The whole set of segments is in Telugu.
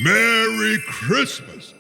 Merry Christmas!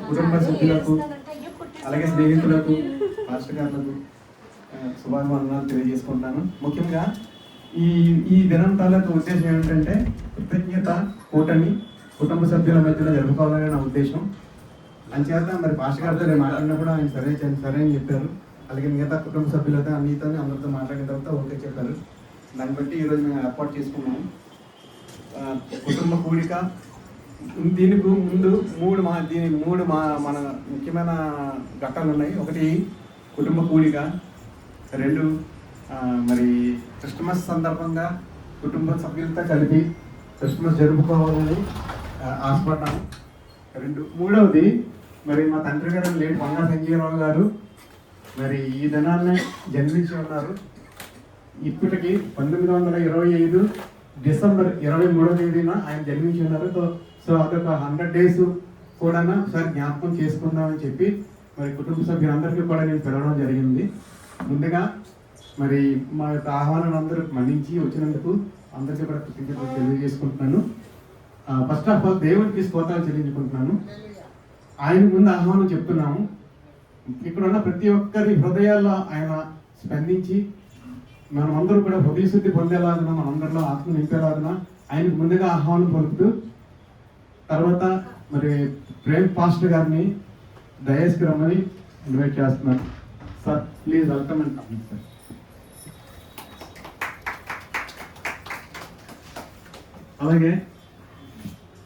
కుటుంబ సభ్యులకు అలాగే స్నేహితులకు మాస్టర్ గారులకు శుభాభివందనాలు తెలియజేసుకుంటాను. ముఖ్యంగా ఈ దినం తాలూకు ఉద్దేశం ఏమిటంటే కృతజ్ఞత కూటమి కుటుంబ సభ్యుల మధ్యలో జరుపుకోవాలని నా ఉద్దేశం. అంచేత మరి పాస్టర్ గారితో నేను మాట్లాడినప్పుడు ఆయన సరే అని చెప్పారు. అలాగే మిగతా కుటుంబ సభ్యులతో అన్నితో అందరితో మాట్లాడిన తర్వాత ఓకే చెప్పారు. దాన్ని బట్టి ఈరోజు మేము ఏర్పాటు చేసుకున్నాము. కుటుంబ కూడిక దీనికి ముందు మూడు మన ముఖ్యమైన ఘట్టాలు ఉన్నాయి. ఒకటి కుటుంబ కూడిక, రెండు మరి క్రిస్మస్ సందర్భంగా కుటుంబ సభ్యులతో కలిపి క్రిస్మస్ జరుపుకోవాలని ఆశపడ్డాము. మూడవది మరి మా తండ్రి గారు లేని పొంగా సంజీవరావు గారు మరి ఈ దినాన్నే జన్మించి ఉన్నారు. ఇప్పటికి 1925 డిసెంబర్ 23వ తేదీన ఆయన జన్మించి ఉన్నారు. సో అదొక 100 days కూడా ఒకసారి జ్ఞాపకం చేసుకుందామని చెప్పి మరి కుటుంబ సభ్యులందరికీ కూడా నేను పిలవడం జరిగింది. ముందుగా మరి మా యొక్క ఆహ్వానం అందరూ మన్నించి వచ్చినందుకు అందరికీ కూడా కృతజ్ఞతలు తెలియజేసుకుంటున్నాను. ఫస్ట్ ఆఫ్ ఆల్ దేవుడికి స్తోత్రాలు చెల్లించుకుంటున్నాను. ఆయన ముందు ఆహ్వానం చెప్తున్నాము. ఇక్కడ ఉన్న ప్రతి ఒక్కరి హృదయాల్లో ఆయన స్పందించి మనం అందరూ కూడా హృదయ శుద్ధి పొందేలాగిన మనందరిలో ఆత్మ నింపేలాగిన ఆయనకు ముందుగా ఆహ్వానం పలుకుతూ తర్వాత మరి ప్రేమ్ పాస్టర్ గారిని దయస్కి రమ్మని ఇన్వైట్ చేస్తున్నాను. Sir please welcome and coming sir. అలాగే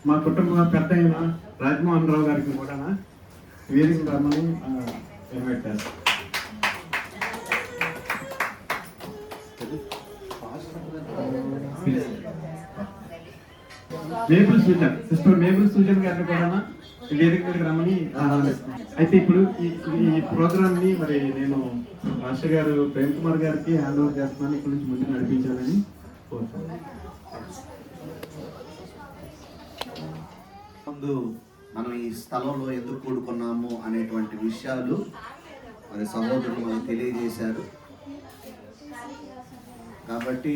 మా కుటుంబ పెద్ద అయిన రాజమోహన్ రావు గారికి కూడా వేదిక రమ్మని ఇన్వైట్ చేస్తాను. మేబుల్ సూజన్, సిస్టర్ మేబుల్ సూజన్ గారిని కూడా వేదిక మీదకి రమ్మని ఆహ్వానిస్తున్నాను. అయితే ఇప్పుడు ఈ ప్రోగ్రామ్ ని మరి నేను మాస్టర్ గారు ప్రేమ్ కుమార్ గారికి హ్యాండ్ ఓవర్ చేస్తున్నాను. ఇక్కడ నుంచి ముందు నడిపించాలని కోరుతున్నాను. ముందు మనం ఈ స్థలంలో ఎందుకు కూడుకున్నాము అనేటువంటి విషయాలు మరి సహోదరులు మనకు తెలియజేశారు. కాబట్టి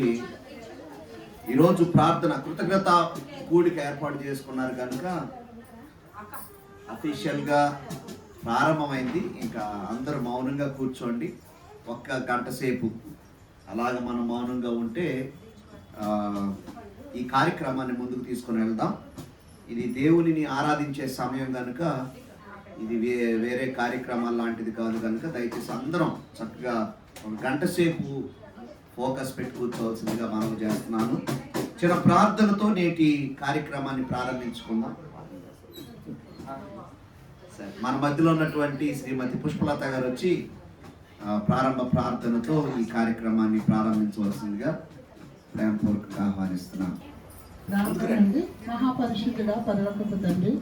ఈరోజు ప్రార్థన కృతజ్ఞత కూడిక ఏర్పాటు చేసుకున్నారు కనుక అఫీషియల్గా ప్రారంభమైంది. ఇంకా అందరూ మౌనంగా కూర్చోండి. ఒక్క గంట సేపు అలాగ మనం మౌనంగా ఉంటే ఈ కార్యక్రమాన్ని ముందుకు తీసుకొని వెళ్దాం. ఇది దేవునిని ఆరాధించే సమయం కనుక ఇది వేరే కార్యక్రమాలు లాంటిది కాదు కనుక దయచేసి అందరం చక్కగా ఒక గంట సేపు ఫోకస్ పెట్టి కూర్చోవలసిందిగా మనం చేస్తున్నాను. చిన్న ప్రార్థనతో నేటి కార్యక్రమాన్ని ప్రారంభించుకుందాం. సరే, మన మధ్యలో ఉన్నటువంటి శ్రీమతి పుష్పలత గారు వచ్చి ప్రారంభ ప్రార్థనతో ఈ కార్యక్రమాన్ని ప్రారంభించవలసిందిగా ప్రేమపూర్వకంగా ఆహ్వానిస్తున్నాను. ప్రార్థనండి. మహాపరిశుద్ధుడా పరలోకపు తండ్రి,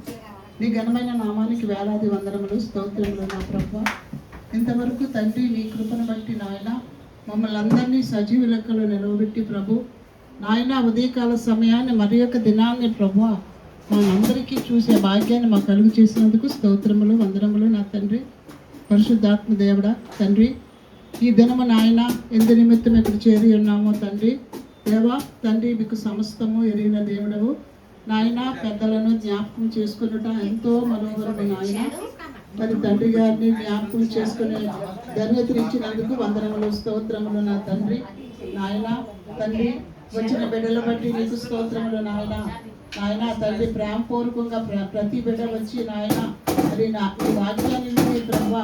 నీ ఘనమైన నామానికి వేలాది వందనములు స్తోత్రములు నా ప్రభువా. ఇంతవరకు తండ్రి నీ కృపను బట్టి నాయన మమ్మల్ని అందరినీ సజీవ లెక్కలో నిలవబెట్టి ప్రభు నాయన ఉదయకాల సమయాన్ని మరి యొక్క దినాన్ని ప్రభువా మనందరికీ చూసే భాగ్యాన్ని మాకు కలుగు చేసినందుకు స్తోత్రములు వందనములు నా తండ్రి. పరిశుద్ధాత్మ దేవుడా తండ్రి, ఈ దినము నాయన ఎందు నిమిత్తం ఇక్కడ చేరి ఉన్నామో తండ్రి దేవా తండ్రి, మీకు సమస్తము ఎరిగిన దేవుడవు నాయన. పెద్దలను జ్ఞాపకం చేసుకున్నట ఎంతో మనోహరము నాయన. మరి తండ్రి గారిని జ్ఞాపకం చేసుకునే ధన్యతనిచ్చినందుకు వందనములు స్తోత్రములు నా తండ్రి. నాయన తండ్రి, వచ్చిన బిడ్డలు బట్టి నీకు స్తోత్రములు నాయన. నాయన తండ్రి, ప్రేమపూర్వకంగా ప్రతి బిడ్డ వచ్చి నాయన మరి నా ఈ వాక్యాన్ని ప్రభావ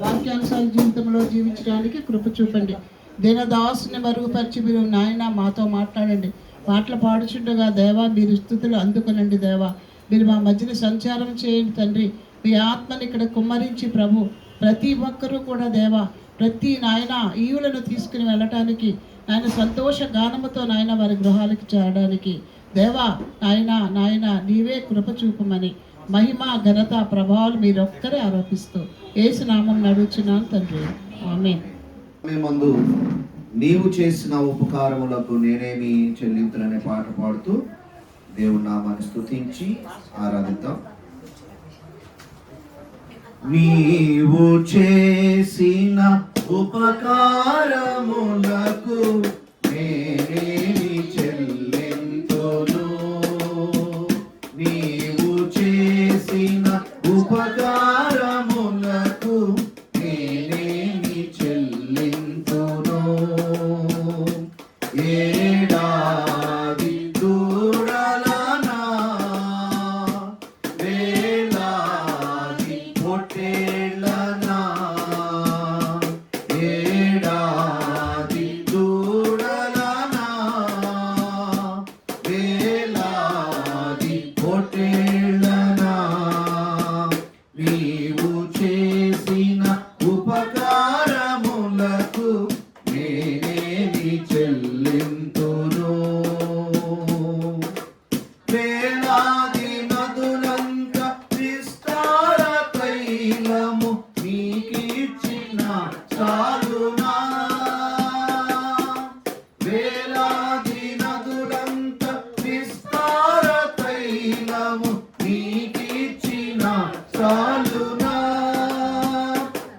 వాక్యానుసార జీవితంలో జీవించడానికి కృప చూపండి. దినదాసుని మరుగుపరిచి మీరు నాయన మాతో మాట్లాడండి. పాటలు పాడుచుండగా దేవా మీరు స్తుతులు అందుకునండి. దేవా మీరు మా మధ్యన సంచారం చేయండి తండ్రి. మీ ఆత్మని ఇక్కడ కుమ్మరించి ప్రభు ప్రతి ఒక్కరూ కూడా దేవా ప్రతి నాయన ఈవులను తీసుకుని వెళ్ళటానికి నాయన సంతోష గానముతో నాయన వారి గృహాలకు చేరడానికి దేవా నాయన నీవే కృప చూపమని మహిమ ఘనత ప్రభావాలు మీరొక్కరే ఆరోపిస్తూ యేసు నామం నడుచున్నాను తండ్రి. ఆమేన్. ముందు నీవు చేసిన ఉపకారములకు నేనేమి చెల్లింతులనే పాట పాడుతూ దేవుని నామాన్ని స్తుతించి ఆరాధిద్దాం. నీవు చేసిన ఉపకారములకు నేనేమి చెల్లింతును, నీవు చేసిన ఉపకారములకు నేనేమి చెల్లింతును. ఏడాది దూరలనా వేలాది పొట్టేళ్ళనా, ఏడాది దూరలనా వేలాది పొట్టేళ్ళనా, నీవు చేసిన ఉపకారములకు నేనేమి చెల్లింతును. వేలాది నదులంత విస్తార తైలము నీకిచ్చిన చాలునా, వేలాది నదులంత విస్తార తైలము నీకిచ్చిన చాలునా,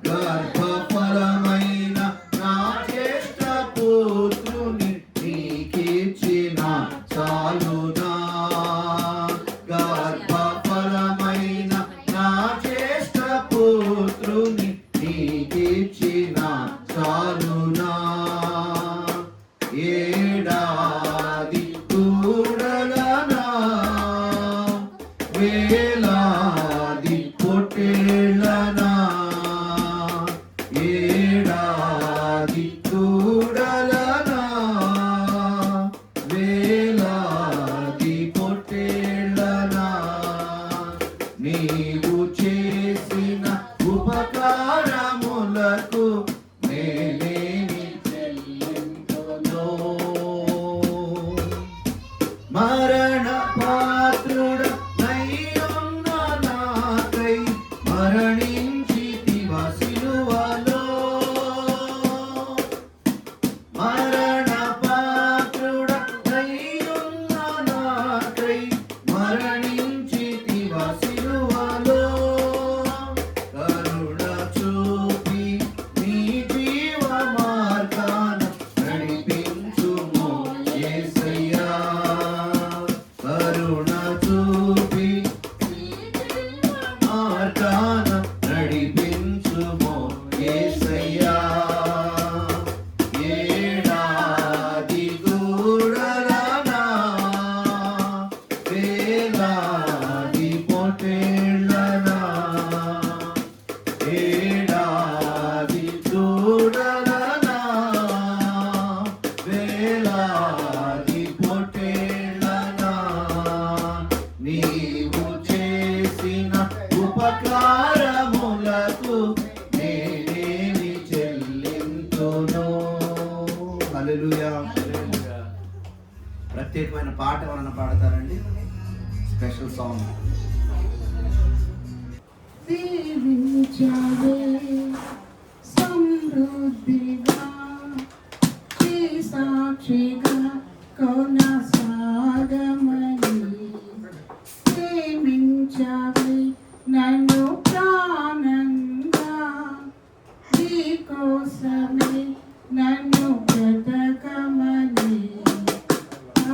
గర్భఫలమైన నా జ్యేష్ఠ పుత్రుని నీకిచ్చిన చాలునా, గర్భఫలమైన నా జ్యేష్ఠ పుత్రుని చాలునా ఏడాది కూడగనా వేలాది పొట్టేళ్ళనా ఏడాది కూడలనా వేలాది పొట్టేళ్ళనా నీవు చేసిన ఉపకారములకు నేనేమి చెల్లింతును మరణ పాత్రుడ నయ్యున్న నాకై మరణించితివ సిలువలో మరణ పాత్రుడ నయ్యున్న నాకై మరణించితివ సిలువలో కరుణ చూపి నీ జీవ మార్గాన నడిపించుము యేసయ్యా కరుణ చూపి మార్గాన నడిపించుము యేసయ్యా ఏడాది గూడలనా వేలాది పొట్టేళ్ళనా ఏడాది గూడలనా వేలాది పొట్టేళ్ళనా నీవు చేసిన ఉపకారములకు నేనేమి చెల్లింతును హల్లెలూయా ప్రత్యేకమైన పాట ఎవరైనా పాడతారండి స్పెషల్ సాంగ్ దీవించవే సమృద్ధిగా ఈ సాక్షిగా కొనసాగమని ప్రేమించవే నన్ను ప్రాణంగా నీ కోసమే నన్ను బ్రతకమని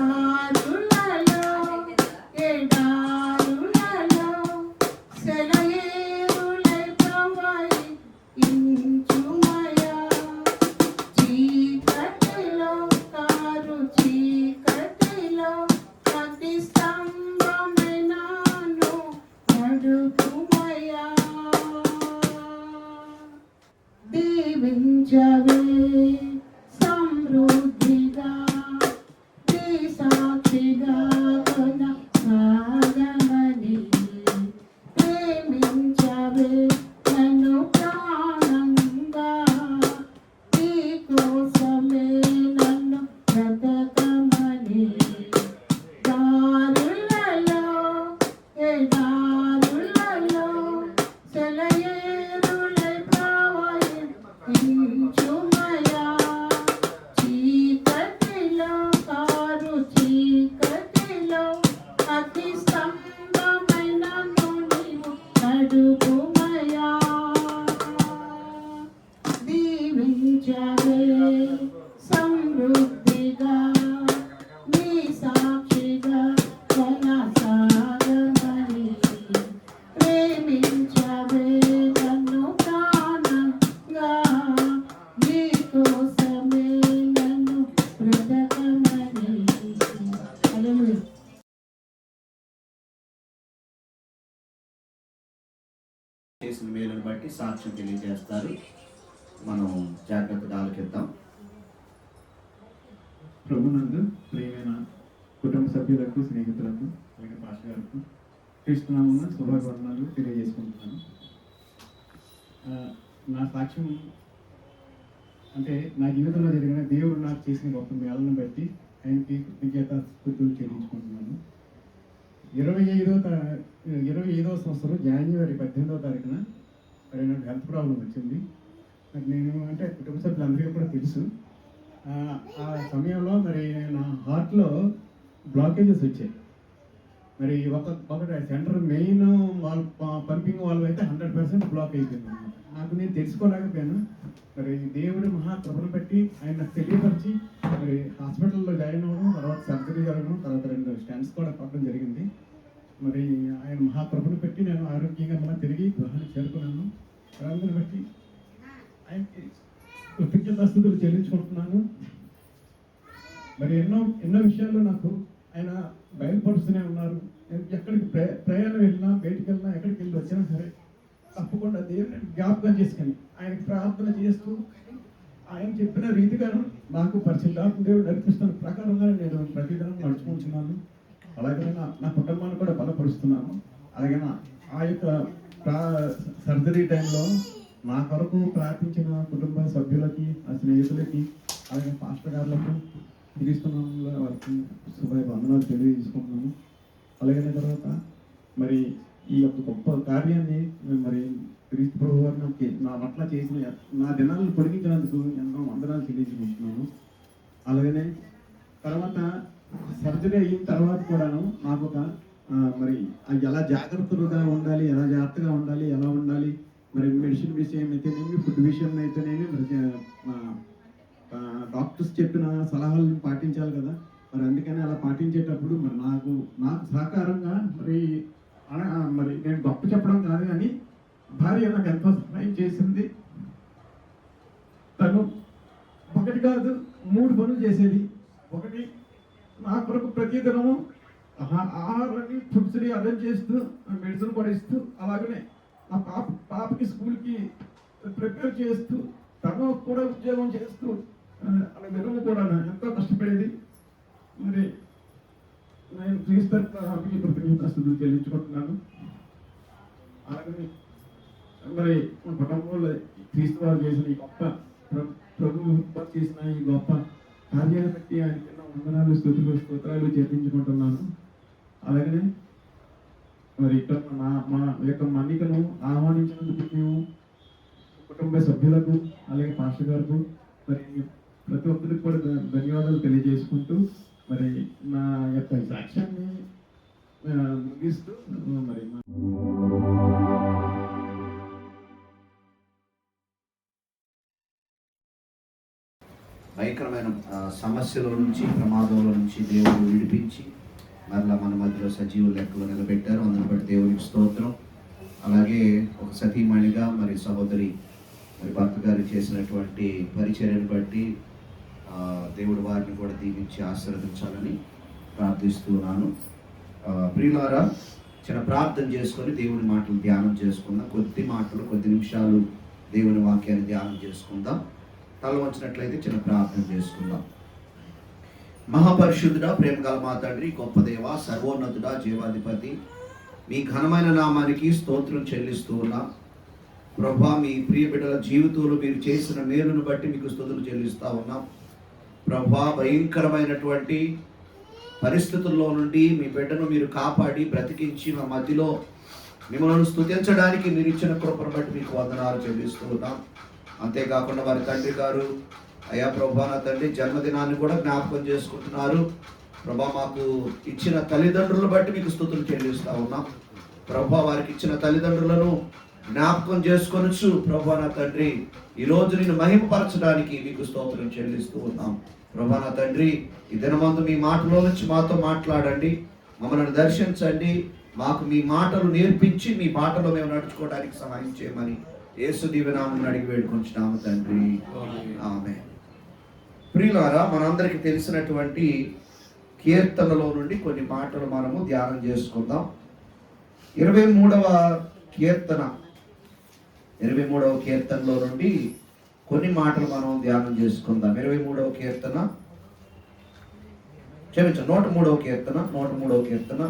ఆరులలో ఎడారులలో సెలయేరులై ప్రవహించుమయా చీకటిలో కారు చీకటిలో అగ్ని స్తంభమై నాను నడుపుమయా దీవించవే సమృద్ధిగా నీ సాక్షిగా కొనసాగమని ప్రేమించవే నన్ను ప్రాణంగా నీ కోసమే నన్ను బ్రతకమని దారులలో ఎడారులలో సెలయేరులై ప్రవహించుమయా చీకటిలో కారు చీకటిలో అగ్ని స్తంభమై నన్ను నీవు నడుపుమయా దీవించవే సమృద్ధిగా నీ సాక్షిగా కొనసాగమని ప్రేమించవే నన్ను ప్రాణంగా నీ కోసమే నన్ను బ్రతకమని హల్లెలూయా చేసిన మేలును బట్టి సాక్ష్యం తెలియజేస్తారు మనం జాగ్రత్తగా ఆలకిద్దాం ప్రభునందు ప్రియమైన కుటుంబ సభ్యులకు స్నేహితులకు అలాగే పాస్టర్ గారికి క్రీస్తునామమున శుభాకాంక్షలు తెలియజేసుకుంటున్నాను నా సాక్ష్యం అంటే నా జీవితంలో జరిగిన దేవుడు నాకు చేసిన గొప్ప మేళను బట్టి ఆయనకి కృతజ్ఞత స్తుతులు చెల్లించుకుంటున్నాను 25వ సంవత్సరం జనవరి 18వ తారీఖున మరి నాకు హెల్త్ ప్రాబ్లం వచ్చింది. మరి నేను అంటే కుటుంబ సభ్యులందరికీ కూడా తెలుసు. ఆ సమయంలో మరి నా హార్ట్లో బ్లాకేజెస్ వచ్చాయి. మరి ఒకటి centre main wall pumping valve అయితే 100% బ్లాక్ అయిపోయింది అన్నమాట. నాకు నేను తెలుసుకోలేకపోయాను. మరి దేవుడు మహాకృపను బట్టి ఆయన నాకు తెలియపరిచి మరి హాస్పిటల్లో జాయిన్ అవ్వడం, తర్వాత సర్జరీ జరగడం, తర్వాత 2 స్టెంట్స్ కూడా పడడం జరిగింది. మరి ఆయన మహాకృపను పెట్టి నేను ఆరోగ్యంగా మళ్ళీ తిరిగి గృహానికి చేరుకున్నాను. అందుని బట్టి ఆయనకి కృతజ్ఞతాస్తుతులు చెల్లించుకుంటున్నాను. మరి ఎన్నో విషయాల్లో నాకు ఆయన బయలుపరుస్తూనే ఉన్నారు. ఎక్కడికి ప్రయాణం వెళ్ళినా, బయటికి వెళ్ళినా, ఎక్కడికి వెళ్ళి వచ్చినా సరే తప్పకుండా దేవుని జ్ఞాపకం చేసుకొని ఆయనకి ప్రార్థన చేస్తూ ఆయన చెప్పిన రీతిగాను నాకు పరిశుద్ధాత్మ దేవుడు నడిపిస్తున్న ప్రకారంగా నేను ప్రతిదినం నడుచుకుంటున్నాను. అలాగే నా కుటుంబాన్ని కూడా బలపరుస్తున్నాను. అలాగే ఆ యొక్క సర్జరీ టైంలో నా కొరకు ప్రార్థించిన కుటుంబ సభ్యులకి, ఆ స్నేహితులకి, అలాగే పాస్టర్ గారులకు, క్రీస్తునామంలో వారికి వందనాలు తెలియజేసుకుంటున్నాను. అలాగే తర్వాత మరి ఈ యొక్క గొప్ప కార్యాన్ని మరి క్రీస్తు ప్రభు వారు నా పట్ల చేసిన నా దినాలను పొడిగించినందుకు ఎన్నో వందనాలు తెలియజేసుకుంటున్నాను. అలాగనే తర్వాత సర్జరీ అయిన తర్వాత కూడాను నాకు ఒక మరి ఎలా జాగ్రత్తగా ఉండాలి, ఎలా జాగ్రత్తగా ఉండాలి, ఎలా ఉండాలి, మరి మెడిసిన్ విషయం అయితేనేమి, ఫుడ్ విషయం అయితేనేమి, మరి డాక్టర్స్ చెప్పిన సలహాలను పాటించాలి కదా. మరి అందుకని అలా పాటించేటప్పుడు మరి నాకు సహకారంగా మరి నేను గొప్ప చెప్పడం కాదు కానీ భార్య నాకు ఎంతో సహాయం చేసింది. తను ఒకటి కాదు 3 పనులు చేసేది. ఒకటి, నా కొరకు ప్రతిదినము ఆహారాన్ని, ఫుడ్స్ని అరేంజ్ చేస్తూ, మెడిసిన్ కూడా ఇస్తూ, అలాగనే నా పాపకి స్కూల్కి ప్రిపేర్ చేస్తూ, తను కూడా ఉద్యోగం చేస్తూ, అలా వెలుగు కూడా ఎంతో కష్టపడేది. మరి నేను క్రీస్తుకి కృతజ్ఞతాస్తుతులు చెల్లించుకుంటున్నాను. అలాగే మరి మా కుటుంబంలో క్రీస్తు వారు చేసిన ఈ గొప్ప ప్రభు చేసిన ఈ గొప్ప కార్యాన్ని బట్టి ఆయనకి ఎన్నో వందనాలు, స్తోత్రాలు చెల్లించుకుంటున్నాను. అలాగనే మరి ఇక్కడ మా యొక్క మన్నికను ఆహ్వానించినందుకు మేము కుటుంబ సభ్యులకు, అలాగే పాస్టర్ గారికి, మరి ప్రతి ఒక్కరికి కూడా ధన్యవాదాలు తెలియజేసుకుంటూ మరి నా యొక్క సాక్ష్యాన్ని ముగిస్తూ మరి భయంకరమైన సమస్యల నుంచి, ప్రమాదంలో నుంచి దేవుడు విడిపించి మరలా మన మధ్యలో సజీవ లెక్కలు నిలబెట్టారు. అందుని బట్టి దేవునికి స్తోత్రం. అలాగే ఒక సతీమణిగా మరి సహోదరి మరి భర్త గారు చేసినటువంటి పరిచర్యను బట్టి దేవుడు వారిని కూడా దీవించి ఆశీర్వదించాలని ప్రార్థిస్తున్నాను. ప్రియులారా, చిన్న ప్రార్థన చేసుకొని దేవుని మాటలు ధ్యానం చేసుకుందాం. కొద్ది నిమిషాలు దేవుని వాక్యాన్ని ధ్యానం చేసుకుందాం. తల వంచినట్లయితే చిన్న ప్రార్థన చేసుకుందాం. మహాపరిశుద్ధుడా, ప్రేమ గల మా తండ్రి, గొప్ప దేవ, సర్వోన్నతుడా, జీవాధిపతి, మీ ఘనమైన నామానికి స్తోత్రం చెల్లిస్తూ ఉన్నా. ప్రభా, మీ ప్రియ బిడ్డల జీవితంలో మీరు చేసిన మేలును బట్టి మీకు స్తుతులు చెల్లిస్తూ ఉన్నాం. ప్రభా, భయంకరమైనటువంటి పరిస్థితుల్లో నుండి మీ బిడ్డను మీరు కాపాడి బ్రతికించి మా మధ్యలో మిమ్మల్ని స్తుతించడానికి మీరు ఇచ్చిన కృపను బట్టి మీకు వందనాలు చెల్లిస్తూ ఉన్నాం. అంతేకాకుండా వారి తండ్రి గారు, అయ్యా ప్రభా, నా తండ్రి జన్మదినాన్ని కూడా జ్ఞాపకం చేసుకుంటున్నారు. ప్రభా, మాకు ఇచ్చిన తల్లిదండ్రులను బట్టి మీకు స్తుతులు చెల్లిస్తూ ఉన్నాం. ప్రభా, వారికి ఇచ్చిన తల్లిదండ్రులను జ్ఞాపకం చేసుకొనొచ్చు. ప్రభా, నా తండ్రి ఈరోజు నేను మహిమపరచడానికి మీకు స్తోత్రం చెల్లిస్తూ ఉన్నాం. ప్రభా, నా తండ్రి ఈ దినమందు మీ మాటలో నుంచి మాతో మాట్లాడండి, మమ్మల్ని దర్శించండి, మాకు మీ మాటలు నేర్పించి మీ బాటలో మేము నడుచుకోవడానికి సహాయం చేయమని యేసు దివ్యనామమున అడిగి వేడుకొంచున్నాము తండ్రి, ఆమేన్. ప్రియులారా, మనందరికీ తెలిసినటువంటి కీర్తనలో నుండి కొన్ని మాటలు మనము ధ్యానం చేసుకుందాం. 23వ కీర్తనలో నుండి కొన్ని మాటలు మనం ధ్యానం చేసుకుందాం. 103వ కీర్తన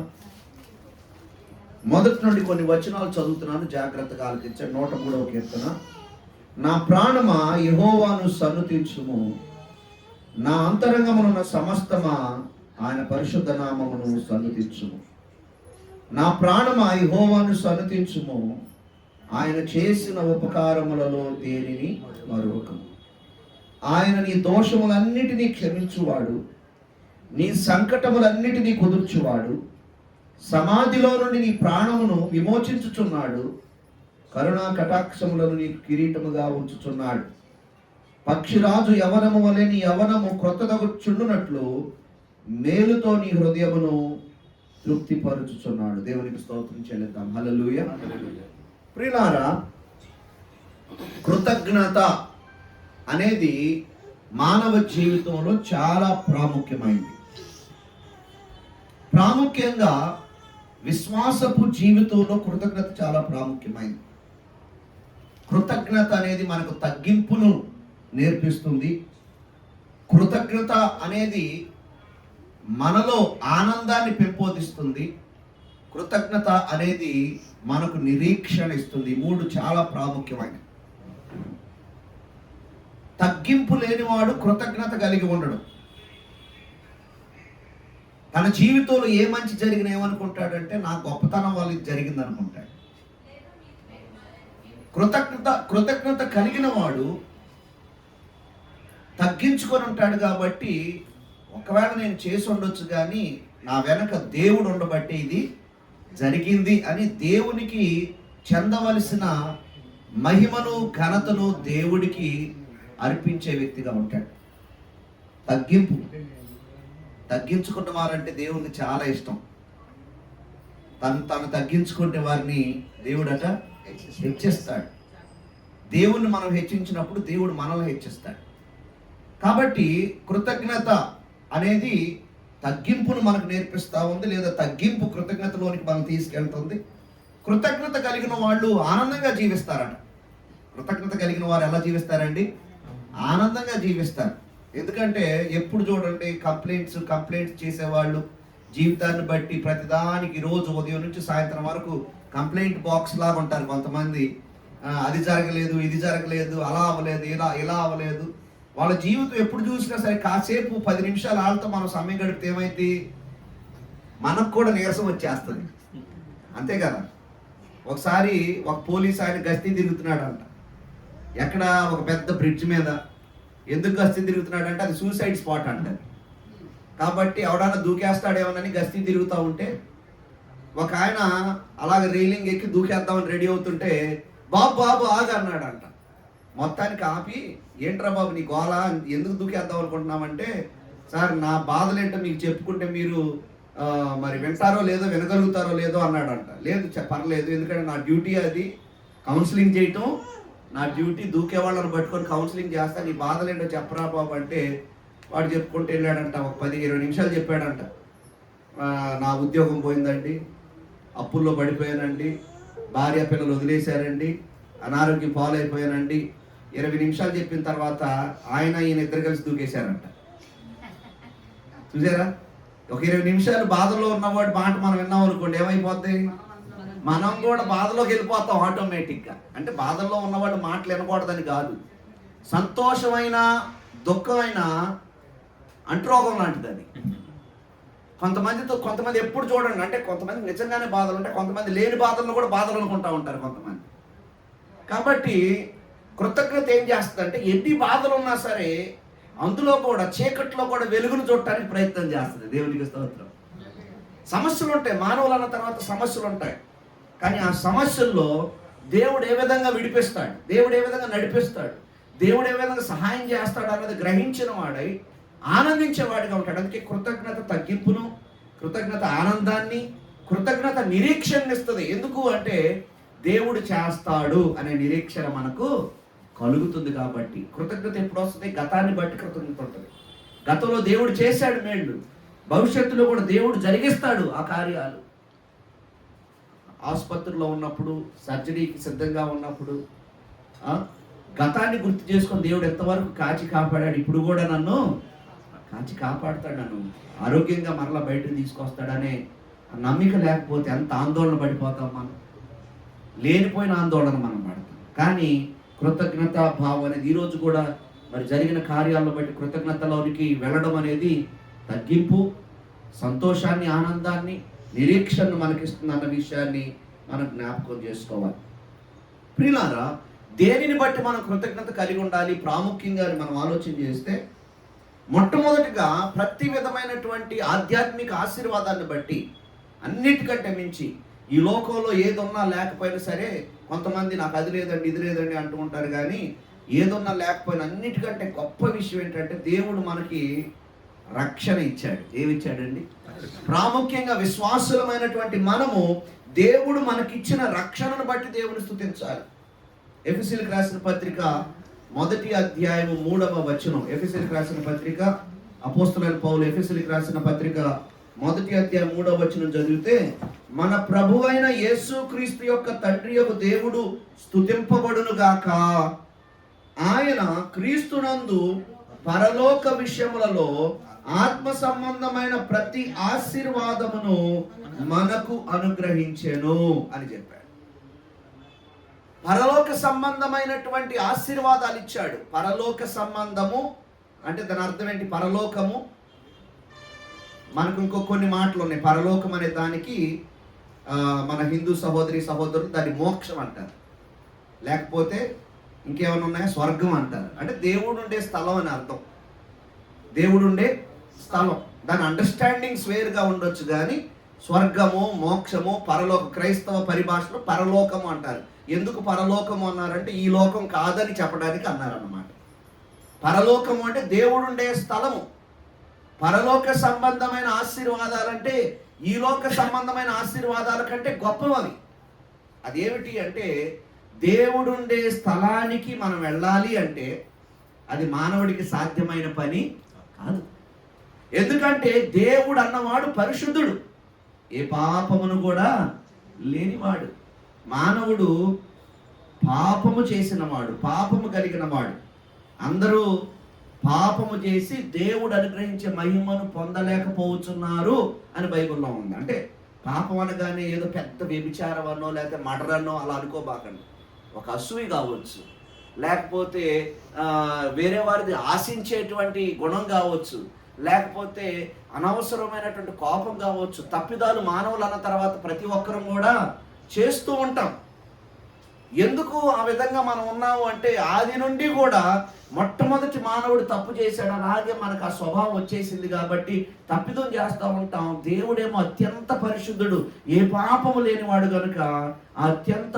మొదటి నుండి కొన్ని వచనాలు చదువుతున్నాను, జాగ్రత్తగా ఆలకించండి. 103వ కీర్తన. నా ప్రాణమా యెహోవాను సన్నుతించుము, నా అంతరంగమునున్న సమస్తమా ఆయన పరిశుద్ధ నామమును సన్నుతించుము. నా ప్రాణమా యెహోవాను సన్నుతించుము, ఆయన చేసిన ఉపకారములలో దేనిని మరువకము. ఆయన నీ దోషములన్నిటినీ క్షమించువాడు, నీ సంకటములన్నిటినీ కుదుర్చువాడు, సమాధిలో నుండి నీ ప్రాణమును విమోచించుచున్నాడు, కరుణా కటాక్షములను నీకు కిరీటముగా ఉంచుచున్నాడు. పక్షిరాజు యవనము వలె నీ యవనము క్రొత్తదగుచుండునట్లు మేలుతో నీ హృదయమును తృప్తిపరుచుచున్నాడు. దేవునికి స్తోత్రం చెల్లిద్దాం. హల్లెలూయా. ప్రియులారా, కృతజ్ఞత అనేది మానవ జీవితంలో చాలా ప్రాముఖ్యమైనది. ప్రాముఖ్యంగా విశ్వాసపు జీవితంలో కృతజ్ఞత చాలా ప్రాముఖ్యమైనది. కృతజ్ఞత అనేది మనకు తగ్గింపును నేర్పిస్తుంది. కృతజ్ఞత అనేది మనలో ఆనందాన్ని పెంపొందిస్తుంది. కృతజ్ఞత అనేది మనకు నిరీక్షణ ఇస్తుంది. మూడు చాలా ప్రాముఖ్యమైనవి. తగ్గింపు లేనివాడు కృతజ్ఞత కలిగి ఉండడు. తన జీవితంలో ఏ మంచి జరిగినా ఏమనుకుంటాడంటే నా గొప్పతనం వల్ల ఇది జరిగింది అనుకుంటాడు. కృతజ్ఞత కలిగిన వాడు తగ్గించుకొని ఉంటాడు. కాబట్టి ఒకవేళ నేను చేసి ఉండొచ్చు కానీ నా వెనక దేవుడు ఉండబట్టి ఇది జరిగింది అని దేవునికి చెందవలసిన మహిమను ఘనతను దేవుడికి అర్పించే వ్యక్తిగా ఉంటాడు. తగ్గించుకున్న వారంటే దేవునికి చాలా ఇష్టం. తను తగ్గించుకుంటే వారిని దేవుడట హెచ్చిస్తాడు. దేవుణ్ణి మనం హెచ్చించినప్పుడు దేవుడు మనల్ని హెచ్చిస్తాడు. కాబట్టి కృతజ్ఞత అనేది తగ్గింపును మనకు నేర్పిస్తూ ఉంది, లేదా తగ్గింపు కృతజ్ఞతలోనికి మనం తీసుకెళ్తుంది. కృతజ్ఞత కలిగిన వాళ్ళు ఆనందంగా జీవిస్తారట. కృతజ్ఞత కలిగిన వారు ఎలా జీవిస్తారండి? ఆనందంగా జీవిస్తారు. ఎందుకంటే ఎప్పుడు చూడండి కంప్లైంట్స్ చేసేవాళ్ళు జీవితాన్ని బట్టి ప్రతిదానికి రోజు ఉదయం నుంచి సాయంత్రం వరకు కంప్లైంట్ బాక్స్ లాగా ఉంటారు. కొంతమంది అది జరగలేదు, ఇది జరగలేదు, అలా అవ్వలేదు, ఇలా అవ్వలేదు. వాళ్ళ జీవితం ఎప్పుడు చూసినా సరే కాసేపు 10 నిమిషాలు వాళ్ళతో మనం సమయం గడిపితే ఏమైంది? మనకు కూడా నీరసం వచ్చేస్తుంది. అంతే కదా. ఒకసారి ఒక పోలీస్ ఆయన గస్తీ తిరుగుతున్నాడు అంట. ఎక్కడ? ఒక పెద్ద బ్రిడ్జ్ మీద. ఎందుకు గస్తీ తిరుగుతున్నాడు అంటే అది సూసైడ్ స్పాట్ అంట. కాబట్టి ఎవడన్నా దూకేస్తాడేమోనని గస్తీ తిరుగుతూ ఉంటే ఒక ఆయన అలాగ రైలింగ్ ఎక్కి దూకేద్దామని రెడీ అవుతుంటే బాబు ఆగు అన్నాడంట. మొత్తానికి ఆపి ఏంట్రా బాబు నీ గోళ, ఎందుకు దూకేద్దాం అనుకుంటున్నామంటే సార్ నా బాధలేంటో మీకు చెప్పుకుంటే మీరు మరి వింటారో లేదో వినగలుగుతారో లేదో అన్నాడంట. లేదు పర్లేదు, ఎందుకంటే నా డ్యూటీ అది కౌన్సిలింగ్ చేయటం, నా డ్యూటీ దూకే వాళ్ళని పట్టుకొని కౌన్సిలింగ్ చేస్తా, నీ బాధలేంటో చెప్పరా బాబు అంటే వాడు చెప్పుకుంటూ వెళ్ళాడంట. ఒక 10-20 నిమిషాలు చెప్పాడంట. నా ఉద్యోగం పోయిందండి, అప్పుల్లో పడిపోయానండి, భార్య పిల్లలు వదిలేశారండి, అనారోగ్యం పాలైపోయానండి. 20 నిమిషాలు చెప్పిన తర్వాత ఈయన ఇద్దరు కలిసి దూకేశారంట. చూసారా? ఒక 20 నిమిషాలు బాధలో ఉన్నవాడు మాట మనం విన్నాం అనుకోండి, ఏమైపోద్ది? మనం కూడా బాధలోకి వెళ్ళిపోతాం ఆటోమేటిక్గా. అంటే బాధల్లో ఉన్నవాడు మాటలు వినకూడదని కాదు, సంతోషమైన దుఃఖమైన అంటురోగం లాంటిది అది. కొంతమంది ఎప్పుడు చూడండి, అంటే కొంతమంది నిజంగానే బాధలు ఉంటాయి, కొంతమంది లేని బాధలను కూడా బాధలు అనుకుంటూ ఉంటారు కొంతమంది. కాబట్టి కృతజ్ఞత ఏం చేస్తుందంటే ఎన్ని బాధలు ఉన్నా సరే అందులో కూడా చీకట్లో కూడా వెలుగును చూడటానికి ప్రయత్నం చేస్తుంది. దేవునికి స్తోత్రం. సమస్యలు ఉంటాయి, మానవులు అన్న తర్వాత సమస్యలు ఉంటాయి. కానీ ఆ సమస్యల్లో దేవుడు ఏ విధంగా విడిపిస్తాడు, దేవుడు ఏ విధంగా నడిపిస్తాడు, దేవుడు ఏ విధంగా సహాయం చేస్తాడు అన్నది గ్రహించిన వాడై ఆనందించేవాడిగా ఉంటాడు. అందుకే కృతజ్ఞత తగ్గింపును, కృతజ్ఞత ఆనందాన్ని, కృతజ్ఞత నిరీక్షణ ఇస్తుంది. ఎందుకు అంటే దేవుడు చేస్తాడు అనే నిరీక్షణ మనకు కలుగుతుంది. కాబట్టి కృతజ్ఞత ఎప్పుడు వస్తుంది? గతాన్ని బట్టి కృతజ్ఞత ఉంటుంది. గతంలో దేవుడు చేశాడు మేళ్ళు, భవిష్యత్తులో కూడా దేవుడు జరిగిస్తాడు ఆ కార్యాలు. ఆసుపత్రిలో ఉన్నప్పుడు, సర్జరీకి సిద్ధంగా ఉన్నప్పుడు గతాన్ని గుర్తు చేసుకొని దేవుడు ఎంతవరకు కాచి కాపాడాడు, ఇప్పుడు కూడా నన్ను కాచి కాపాడుతాడు, నన్ను ఆరోగ్యంగా మరలా బయటకు తీసుకొస్తాడనే నమ్మిక లేకపోతే ఎంత ఆందోళన పడిపోతాం మనం. లేనిపోయిన ఆందోళన మనం పడతాం. కానీ కృతజ్ఞత భావం అనేది ఈరోజు కూడా మరి జరిగిన కార్యాలను బట్టి కృతజ్ఞతలోనికి వెళ్ళడం అనేది తగ్గింపు, సంతోషాన్ని, ఆనందాన్ని, నిరీక్షణను మనకిస్తుంది అన్న విషయాన్ని మనం జ్ఞాపకం చేసుకోవాలి. ప్రియులారా, దేనిని బట్టి మనం కృతజ్ఞత కలిగి ఉండాలి ప్రాముఖ్యంగా మనం ఆలోచన చేస్తే, మొట్టమొదటిగా ప్రతి విధమైనటువంటి ఆధ్యాత్మిక ఆశీర్వాదాన్ని బట్టి, అన్నిటికంటే మించి ఈ లోకంలో ఏదున్నా లేకపోయినా సరే, కొంతమంది నాకు అది లేదండి ఇది లేదండి అంటూ ఉంటారు. కానీ ఏదున్నా లేకపోయినా అన్నిటికంటే గొప్ప విషయం ఏంటంటే దేవుడు మనకి రక్షణ ఇచ్చాడు. ఏమిచ్చాడండి? ప్రాముఖ్యంగా విశ్వాసులమైనటువంటి మనము దేవుడు మనకిచ్చిన రక్షణను బట్టి దేవుని స్తుతించాలి. ఎఫెసీయులకు రాసిన పత్రిక మొదటి అధ్యాయము 3వ వచనం. ఎఫెసీయులకు రాసిన పత్రిక, అపోస్తలుడైన పౌలు ఎఫెసీయులకు రాసిన పత్రిక మొదటి అధ్యాయం 3వ వచనం చదివితే, మన ప్రభువైన యేసుక్రీస్తు యొక్క తండ్రి యొక్క దేవుడు స్తుతింపబడును గాక. ఆయన క్రీస్తునందు పరలోక విషయములలో ఆత్మ సంబంధమైన ప్రతి ఆశీర్వాదమును మనకు అనుగ్రహించెను అని చెప్పాడు. పరలోక సంబంధమైనటువంటి ఆశీర్వాదాలు ఇచ్చాడు. పరలోక సంబంధము అంటే దాని అర్థం ఏంటి? పరలోకము, మనకు ఇంకో కొన్ని మాటలు ఉన్నాయి. పరలోకం అనే దానికి మన హిందూ సహోదరులు దాన్ని మోక్షం అంటారు, లేకపోతే ఇంకేమైనా ఉన్నాయా, స్వర్గం అంటారు. అంటే దేవుడు ఉండే స్థలం అని అర్థం. దేవుడు ఉండే స్థలం, దాని అండర్స్టాండింగ్స్ వేరుగా ఉండొచ్చు, కానీ స్వర్గము, మోక్షము, పరలోక, క్రైస్తవ పరిభాషలో పరలోకము అంటారు. ఎందుకు పరలోకము అన్నారంటే ఈ లోకం కాదని చెప్పడానికి అన్నారన్నమాట. పరలోకము అంటే దేవుడు ఉండే స్థలము. పరలోక సంబంధమైన ఆశీర్వాదాలంటే ఈ లోక సంబంధమైన ఆశీర్వాదాల కంటే గొప్పవి. అదేమిటి అంటే, దేవుడుండే స్థలానికి మనం వెళ్ళాలి అంటే అది మానవుడికి సాధ్యమైన పని కాదు. ఎందుకంటే దేవుడు అన్నవాడు పరిశుద్ధుడు, ఏ పాపమును కూడా లేనివాడు. మానవుడు పాపము చేసినవాడు, పాపము కలిగిన వాడు. అందరూ పాపము చేసి దేవుడు అనుగ్రహించే మహిమను పొందలేకపోతున్నారు అని బైబిల్లో ఉంది. అంటే పాపం అనగానే ఏదో పెద్ద వ్యభిచారమనో లేకపోతే మర్డరనో అలా అనుకోబాకండి. ఒక అసూయ కావచ్చు, లేకపోతే వేరే వారిది ఆశించేటువంటి గుణం కావచ్చు, లేకపోతే అనవసరమైనటువంటి కోపం కావచ్చు. తప్పిదాలు మానవులు అన్న తర్వాత ప్రతి ఒక్కరం కూడా చేస్తూ ఉంటాం. ఎందుకు ఆ విధంగా మనం ఉన్నాము అంటే, ఆది నుండి కూడా మొట్టమొదటి మానవుడు తప్పు చేశాడు, అలాగే మనకు ఆ స్వభావం వచ్చేసింది కాబట్టి తప్పిదం చేస్తూ ఉంటాం. దేవుడేమో అత్యంత పరిశుద్ధుడు, ఏ పాపము లేనివాడు కనుక అత్యంత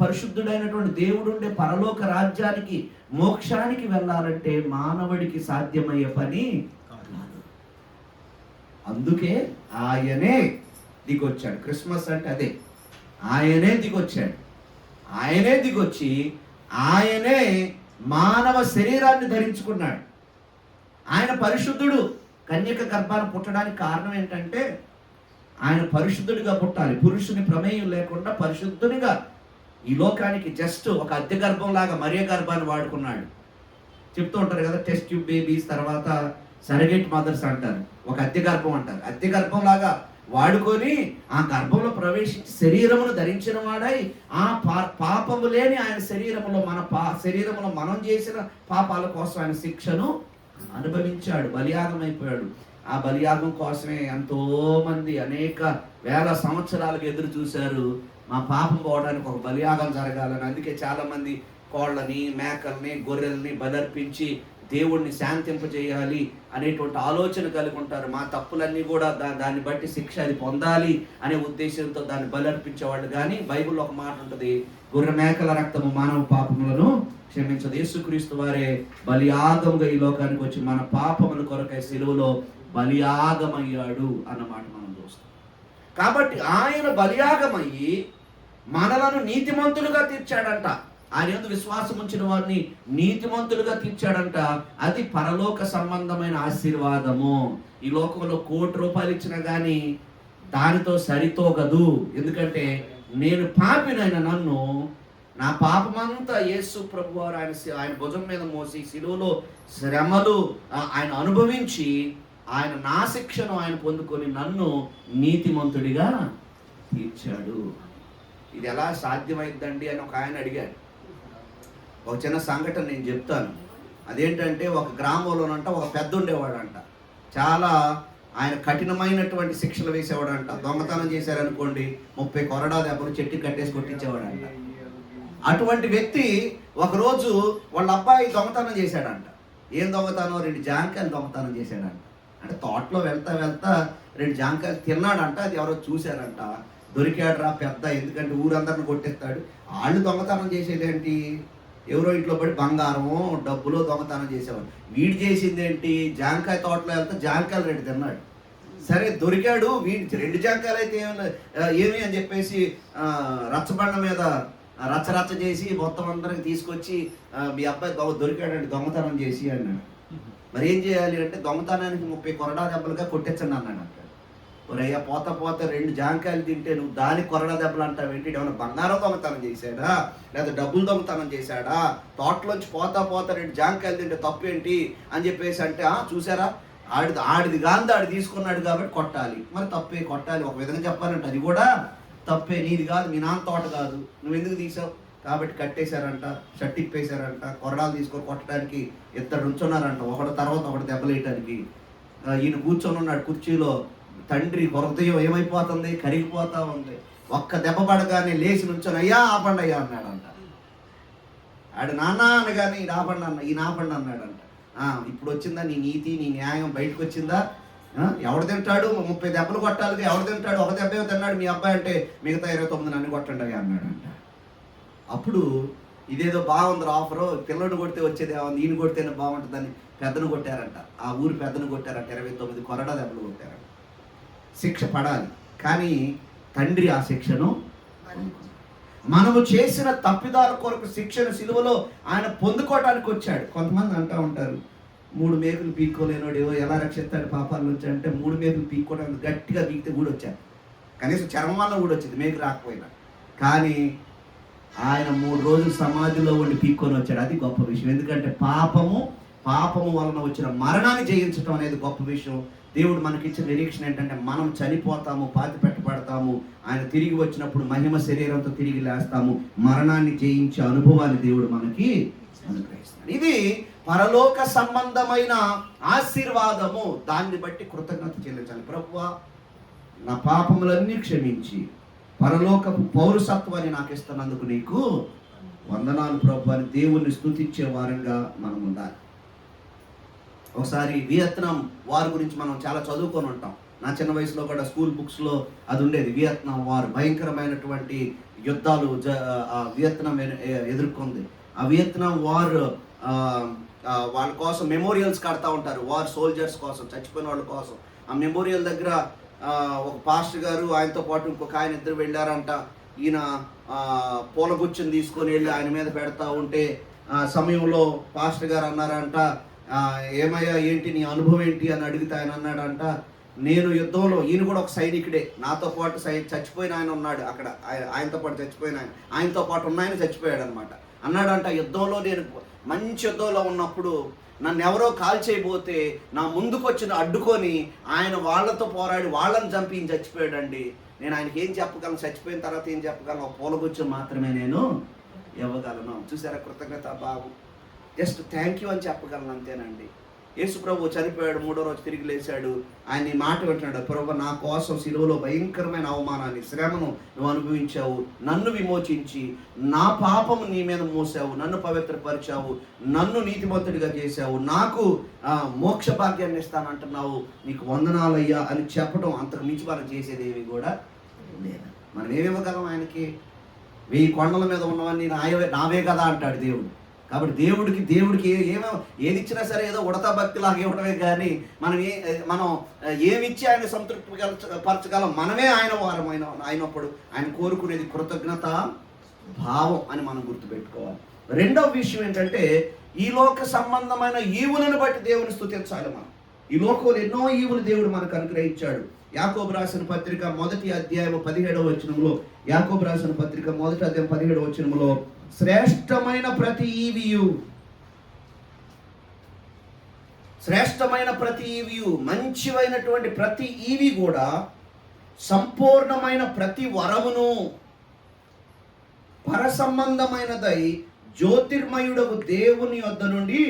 పరిశుద్ధుడైనటువంటి దేవుడు ఉండే పరలోక రాజ్యానికి, మోక్షానికి వెళ్ళాలంటే మానవుడికి సాధ్యమయ్యే పని కాదు. అందుకే ఆయనే దిగొచ్చాడు. క్రిస్మస్ అంటే అదే, ఆయనే దిగొచ్చాడు. ఆయనే దిగొచ్చి ఆయనే మానవ శరీరాన్ని ధరించుకున్నాడు. ఆయన పరిశుద్ధుడు. కన్యక గర్భాన్ని పుట్టడానికి కారణం ఏంటంటే ఆయన పరిశుద్ధుడిగా పుట్టాలి. పురుషుని ప్రమేయం లేకుండా పరిశుద్ధునిగా ఈ లోకానికి జస్ట్ ఒక అద్దె గర్భం లాగా మరియ గర్భాన్ని వాడుకున్నాడు. చెప్తూ ఉంటారు కదా, టెస్ట్ ట్యూబ్ బేబీస్, తర్వాత సరగేట్ మదర్స్ అంటారు, ఒక అద్దె గర్భం అంటారు. అద్దె గర్భం లాగా వాడుకొని ఆ గర్భంలో ప్రవేశించి శరీరమును ధరించిన వాడై ఆ పాపము లేని ఆయన శరీరములో శరీరములో మనం చేసిన పాపాల కోసం ఆయన శిక్షను అనుభవించాడు, బలియాగం అయిపోయాడు. ఆ బలియాగం కోసమే ఎంతో మంది అనేక వేల సంవత్సరాలకు ఎదురు చూశారు. మా పాపం పోవడానికి ఒక బలియాగం జరగాలని. అందుకే చాలా మంది కోళ్ళని, మేకల్ని, గొర్రెల్ని బలర్పించి దేవుణ్ణి శాంతింపజేయాలి అనేటువంటి ఆలోచన కలిగి ఉంటారు. మా తప్పులన్నీ కూడా దాన్ని బట్టి శిక్ష అది పొందాలి అనే ఉద్దేశంతో దాన్ని బలర్పించేవాళ్ళు. కానీ బైబిల్లో ఒక మాట ఉంటుంది, గొర్రె మేకల రక్తము మానవ పాపములను క్షమించదు. యేసుక్రీస్తు వారే బలియాగముగా ఈ లోకానికి వచ్చి మన పాపముల కొరకై సిలువలో బలియాగమయ్యాడు అన్నమాట మనం చూస్తాం. కాబట్టి ఆయన బలియాగమయ్యి మనలను నీతిమంతులుగా తీర్చాడంట. ఆయన యందు విశ్వాసం ఉంచిన వారిని నీతిమంతులుగా తీర్చాడంట. అది పరలోక సంబంధమైన ఆశీర్వాదము. ఈ లోకంలో 1 కోటి రూపాయలు ఇచ్చినా కానీ దానితో సరితోగదు. ఎందుకంటే నేను పాపినైన నన్ను, నా పాపమంతా యేసు ప్రభు వారు ఆయన భుజం మీద మోసి సిలువలో శ్రమలు ఆయన అనుభవించి ఆయన నా శిక్షను ఆయన పొందుకొని నన్ను నీతిమంతుడిగా తీర్చాడు. ఇది ఎలా సాధ్యమైందండి అని ఒక ఆయన అడిగాడు. ఒక చిన్న సంఘటన నేను చెప్తాను. అదేంటంటే, ఒక గ్రామంలోనంట ఒక పెద్ద ఉండేవాడంట. చాలా ఆయన కఠినమైనటువంటి శిక్షలు వేసేవాడంట. దొంగతనం చేశారనుకోండి 30 కొరడా దెబ్బలు చెట్టు కట్టేసి కొట్టించేవాడంట. అటువంటి వ్యక్తి ఒకరోజు వాళ్ళ అబ్బాయి దొంగతనం చేశాడంట. ఏం దొంగతనం? 2 జాంకాయలు దొంగతనం చేశాడంట. అంటే తోటలో వెళ్తా 2 జాంకాయలు తిన్నాడంట. అది ఎవరో చూశారంట. దొరికాడు రా పెద్ద, ఎందుకంటే ఊరందరిని కొట్టేస్తాడు. వాళ్ళు దొంగతనం చేసేదేంటి, ఎవరో ఇంట్లో పడి బంగారమో డబ్బులో దొంగతనం చేసేవాడు. వీడు చేసింది ఏంటి, జాంకాయ తోటలో వెళ్తే జాంకాయలు 2 తిన్నాడు. సరే దొరికాడు, వీడి 2 జాంకాయలు అయితే ఏమి అని చెప్పేసి రచ్చబండ మీద రచ్చరచ్చ చేసి మొత్తం అందరికి తీసుకొచ్చి మీ అబ్బాయి దొరికాడండి దొంగతనం చేసి అన్నాడు. మరి ఏం చేయాలి అంటే దొంగతనానికి 30 కొరడా దెబ్బలుగా కొట్టేచ్చండి అన్నాడు. అంటాడు ఒరయ్యా పోత 2 జాంకాయలు తింటే నువ్వు దానికి కొరడా దెబ్బలు అంటావు ఏంటి? ఏమన్నా బంగారం దొంగతనం చేశాడా, లేదా డబ్బులు దొంగతనం చేశాడా? తోటలోంచి పోత 2 జాంకాయలు తింటే తప్పు ఏంటి అని చెప్పేసి అంటే చూసారా ఆడిది గాంధీ ఆడు తీసుకున్నాడు కాబట్టి కొట్టాలి. మరి తప్పే, కొట్టాలి. ఒక విధంగా చెప్పాలంటే అది కూడా తప్పే. నీది కాదు, మీ నాన్న తోట కాదు, నువ్వు ఎందుకు తీసావు కాబట్టి కట్టేశారంట, షర్ట్ ఇప్పేశారంట, కొరడాలు తీసుకొని కొట్టడానికి 2 ఉంచున్నారంట, ఒకటి తర్వాత ఒకటి దెబ్బలేయటానికి. ఈయన కూర్చొని ఉన్నాడు కుర్చీలో. తండ్రి హృదయం ఏమైపోతుంది, కరిగిపోతా ఉంది. ఒక్క దెబ్బ పడగానే లేచి నుంచొని అయ్యా ఆపండి అయ్యా అన్నాడంట. ఆడు నాన్న అనగానే ఈయన ఆపండి అన్నాడంట. ఇప్పుడు వచ్చిందా నీ నీతి, నీ న్యాయం బయటకు వచ్చిందా? ఎవడు తింటాడు 30 దెబ్బలు కొట్టాలి, ఎవడు తింటాడు? ఒక దెబ్బ తిన్నాడు మీ అబ్బాయి అంటే మిగతా 29 నన్ను కొట్టండి అయ్యా అన్నాడంట. అప్పుడు ఇదేదో బాగుంది ఆఫరు, పిల్లడు కొడితే వచ్చేది ఏముంది, ఈయన కొడితేనే బాగుంటుందని పెద్దను కొట్టారంట. ఆ ఊరు పెద్దను కొట్టారంట, 29 కొరడా దెబ్బలు కొట్టారంట. శిక్ష పడాలి, కానీ తండ్రి ఆ శిక్షను మనము చేసిన తప్పిదాల కొరకు శిక్షను సిలువలో ఆయన పొందుకోవడానికి వచ్చాడు. కొంతమంది అంటూ ఉంటారు 3 మేకులు పీక్కోలేనోడు ఏవో ఎలా రక్షిస్తాడు పాపాల నుంచి అంటే 3 మేకులు పీక్కోవడానికి గట్టిగా పీకితే ఊడొచ్చాడు. కనీసం చర్మం వల్ల ఊడొచ్చింది మేకు రాకపోయినా. కానీ ఆయన 3 రోజులు సమాధిలో ఉండి పీక్కొని వచ్చాడు. అది గొప్ప విషయం. ఎందుకంటే పాపము వలన వచ్చిన మరణాన్ని జయించడం అనేది గొప్ప విషయం. దేవుడు మనకిచ్చిన నిరీక్షణ ఏంటంటే మనం చనిపోతాము, పాతి పెట్టబడతాము, ఆయన తిరిగి వచ్చినప్పుడు మహిమ శరీరంతో తిరిగి లేస్తాము. మరణాన్ని జయించే అనుభవాన్ని దేవుడు మనకి అనుగ్రహిస్తాడు. ఇది పరలోక సంబంధమైన ఆశీర్వాదము. దాన్ని బట్టి కృతజ్ఞత చెల్లించాలి. ప్రభువా నా పాపములన్నీ క్షమించి పరలోకపు పౌరసత్వాన్ని నాకు ఇస్తున్నందుకు నీకు వందనాలు ప్రభు అని దేవుణ్ణి స్తుతించే వారంగా మనం ఉండాలి. ఒకసారి వియత్నాం వార్ గురించి మనం చాలా చదువుకొని ఉంటాం. నా చిన్న వయసులో కూడా స్కూల్ బుక్స్లో అది ఉండేది. వియత్నాం వార్ భయంకరమైనటువంటి యుద్ధాలు వియత్నాం ఎదుర్కొంది. ఆ వియత్నాం వార్ వాళ్ళ కోసం మెమోరియల్స్ కడతా ఉంటారు, వార్ సోల్జర్స్ కోసం, చచ్చిపోయిన వాళ్ళ కోసం. ఆ మెమోరియల్ దగ్గర ఒక పాస్టర్ గారు ఆయనతో పాటు ఇంకొక ఆయన ఇద్దరు వెళ్ళారంట. ఈయన పూలగుచ్చని తీసుకొని వెళ్ళి ఆయన మీద పెడతా ఉంటే సమయంలో పాస్టర్ గారు అన్నారంట, ఏమయ్యా ఏంటి నీ అనుభవం ఏంటి అని అడిగితే ఆయన అన్నాడంట, నేను యుద్ధంలో, ఈయన కూడా ఒక సైనికుడే, నాతో పాటు చచ్చిపోయిన ఆయన ఉన్నాడు అక్కడ, ఆయనతో పాటు చచ్చిపోయిన ఆయనతో పాటు ఉన్న ఆయన చచ్చిపోయాడు అనమాట. అన్నాడంట, యుద్ధంలో నేను మంచి యుద్ధంలో ఉన్నప్పుడు నన్ను ఎవరో కాల్ చేయబోతే నా ముందుకు వచ్చిన అడ్డుకొని ఆయన వాళ్ళతో పోరాడి వాళ్ళని చంపి ఈయన చచ్చిపోయాడండి. నేను ఆయనకి ఏం చెప్పగలను, చచ్చిపోయిన తర్వాత ఏం చెప్పగలను, ఒక పూలగుచ్చం మాత్రమే నేను ఇవ్వగలను. చూసారా కృతజ్ఞత భావం, జస్ట్ థ్యాంక్ యూ అని చెప్పగలను అంతేనండి. యేసు ప్రభు చనిపోయాడు, 3వ రోజు తిరిగి లేచాడు. ఆయన ఈ మాట వింటున్నాడు, ప్రభు నా కోసం సిలువలో భయంకరమైన అవమానాన్ని, శ్రమను నువ్వు అనుభవించావు, నన్ను విమోచించి నా పాపము నీ మీద మోసావు, నన్ను పవిత్రపరిచావు, నన్ను నీతిమంతుడిగా చేశావు, నాకు మోక్ష భాగ్యాన్ని ఇస్తానంటున్నావు, నీకు వందనాలయ్యా అని చెప్పడం అంతకు మించి మనం చేసేది ఏమి కూడా లేదు. మనం ఏమివ్వగలం ఆయనకి? 1000 కొండల మీద ఉన్నవన్నీ నావే కదా అంటాడు దేవుడు. కాబట్టి దేవుడికి ఏది ఇచ్చినా సరే ఏదో ఉడతా భక్తిలాగా ఇవ్వడమే కానీ మనం ఏమిచ్చి ఆయన సంతృప్తి పరచగలం? మనమే ఆయన వారమైన అయినప్పుడు ఆయన కోరుకునేది కృతజ్ఞత భావం అని మనం గుర్తుపెట్టుకోవాలి. రెండవ విషయం ఏంటంటే ఈ లోక సంబంధమైన ఈవులను బట్టి దేవుని స్తుతించాలి. మనం ఈ లోకంలో ఎన్నో ఈవులు దేవుడు మనకు అనుగ్రహించాడు. యాకోబు రాసిన పత్రిక 1వ అధ్యాయం 17వ వచనంలో, యాకోబు రాసిన పత్రిక 1వ అధ్యాయం 17వ వచనంలో, శ్రేష్టమైన ప్రతి ఈవియు మంచివైనటువంటి ప్రతి ఈవి కూడా సంపూర్ణమైన ప్రతి వరమును పరసంబంధమైనదై జ్యోతిర్మయుడకు దేవుని యొద్ద నుండి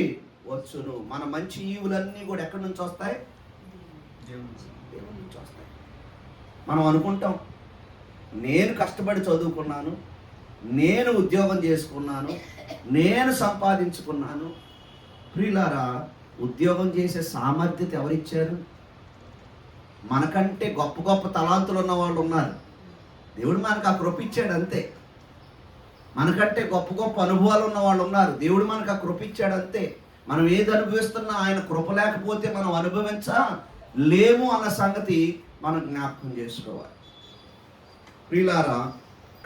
వచ్చును. మన మంచి ఈవులన్నీ కూడా ఎక్కడి నుంచి వస్తాయి? దేవుని నుంచి వస్తాయి. మనం అనుకుంటాం నేను కష్టపడి చదువుకున్నాను, నేను ఉద్యోగం చేసుకున్నాను, నేను సంపాదించుకున్నాను. ప్రియులారా, ఉద్యోగం చేసే సామర్థ్యత ఎవరిచ్చారు? మనకంటే గొప్ప గొప్ప తలాంతులు ఉన్న వాళ్ళు ఉన్నారు. దేవుడు మనకు ఆ కృప ఇచ్చాడు అంతే. మనకంటే గొప్ప గొప్ప అనుభవాలు ఉన్న వాళ్ళు ఉన్నారు. దేవుడు మనకు ఆ కృప ఇచ్చాడు అంతే. మనం ఏది అనుభవిస్తున్నా ఆయన కృప లేకపోతే మనం అనుభవించలేము అన్న సంగతి మనం జ్ఞాపకం చేసుకోవాలి. ప్రియులారా,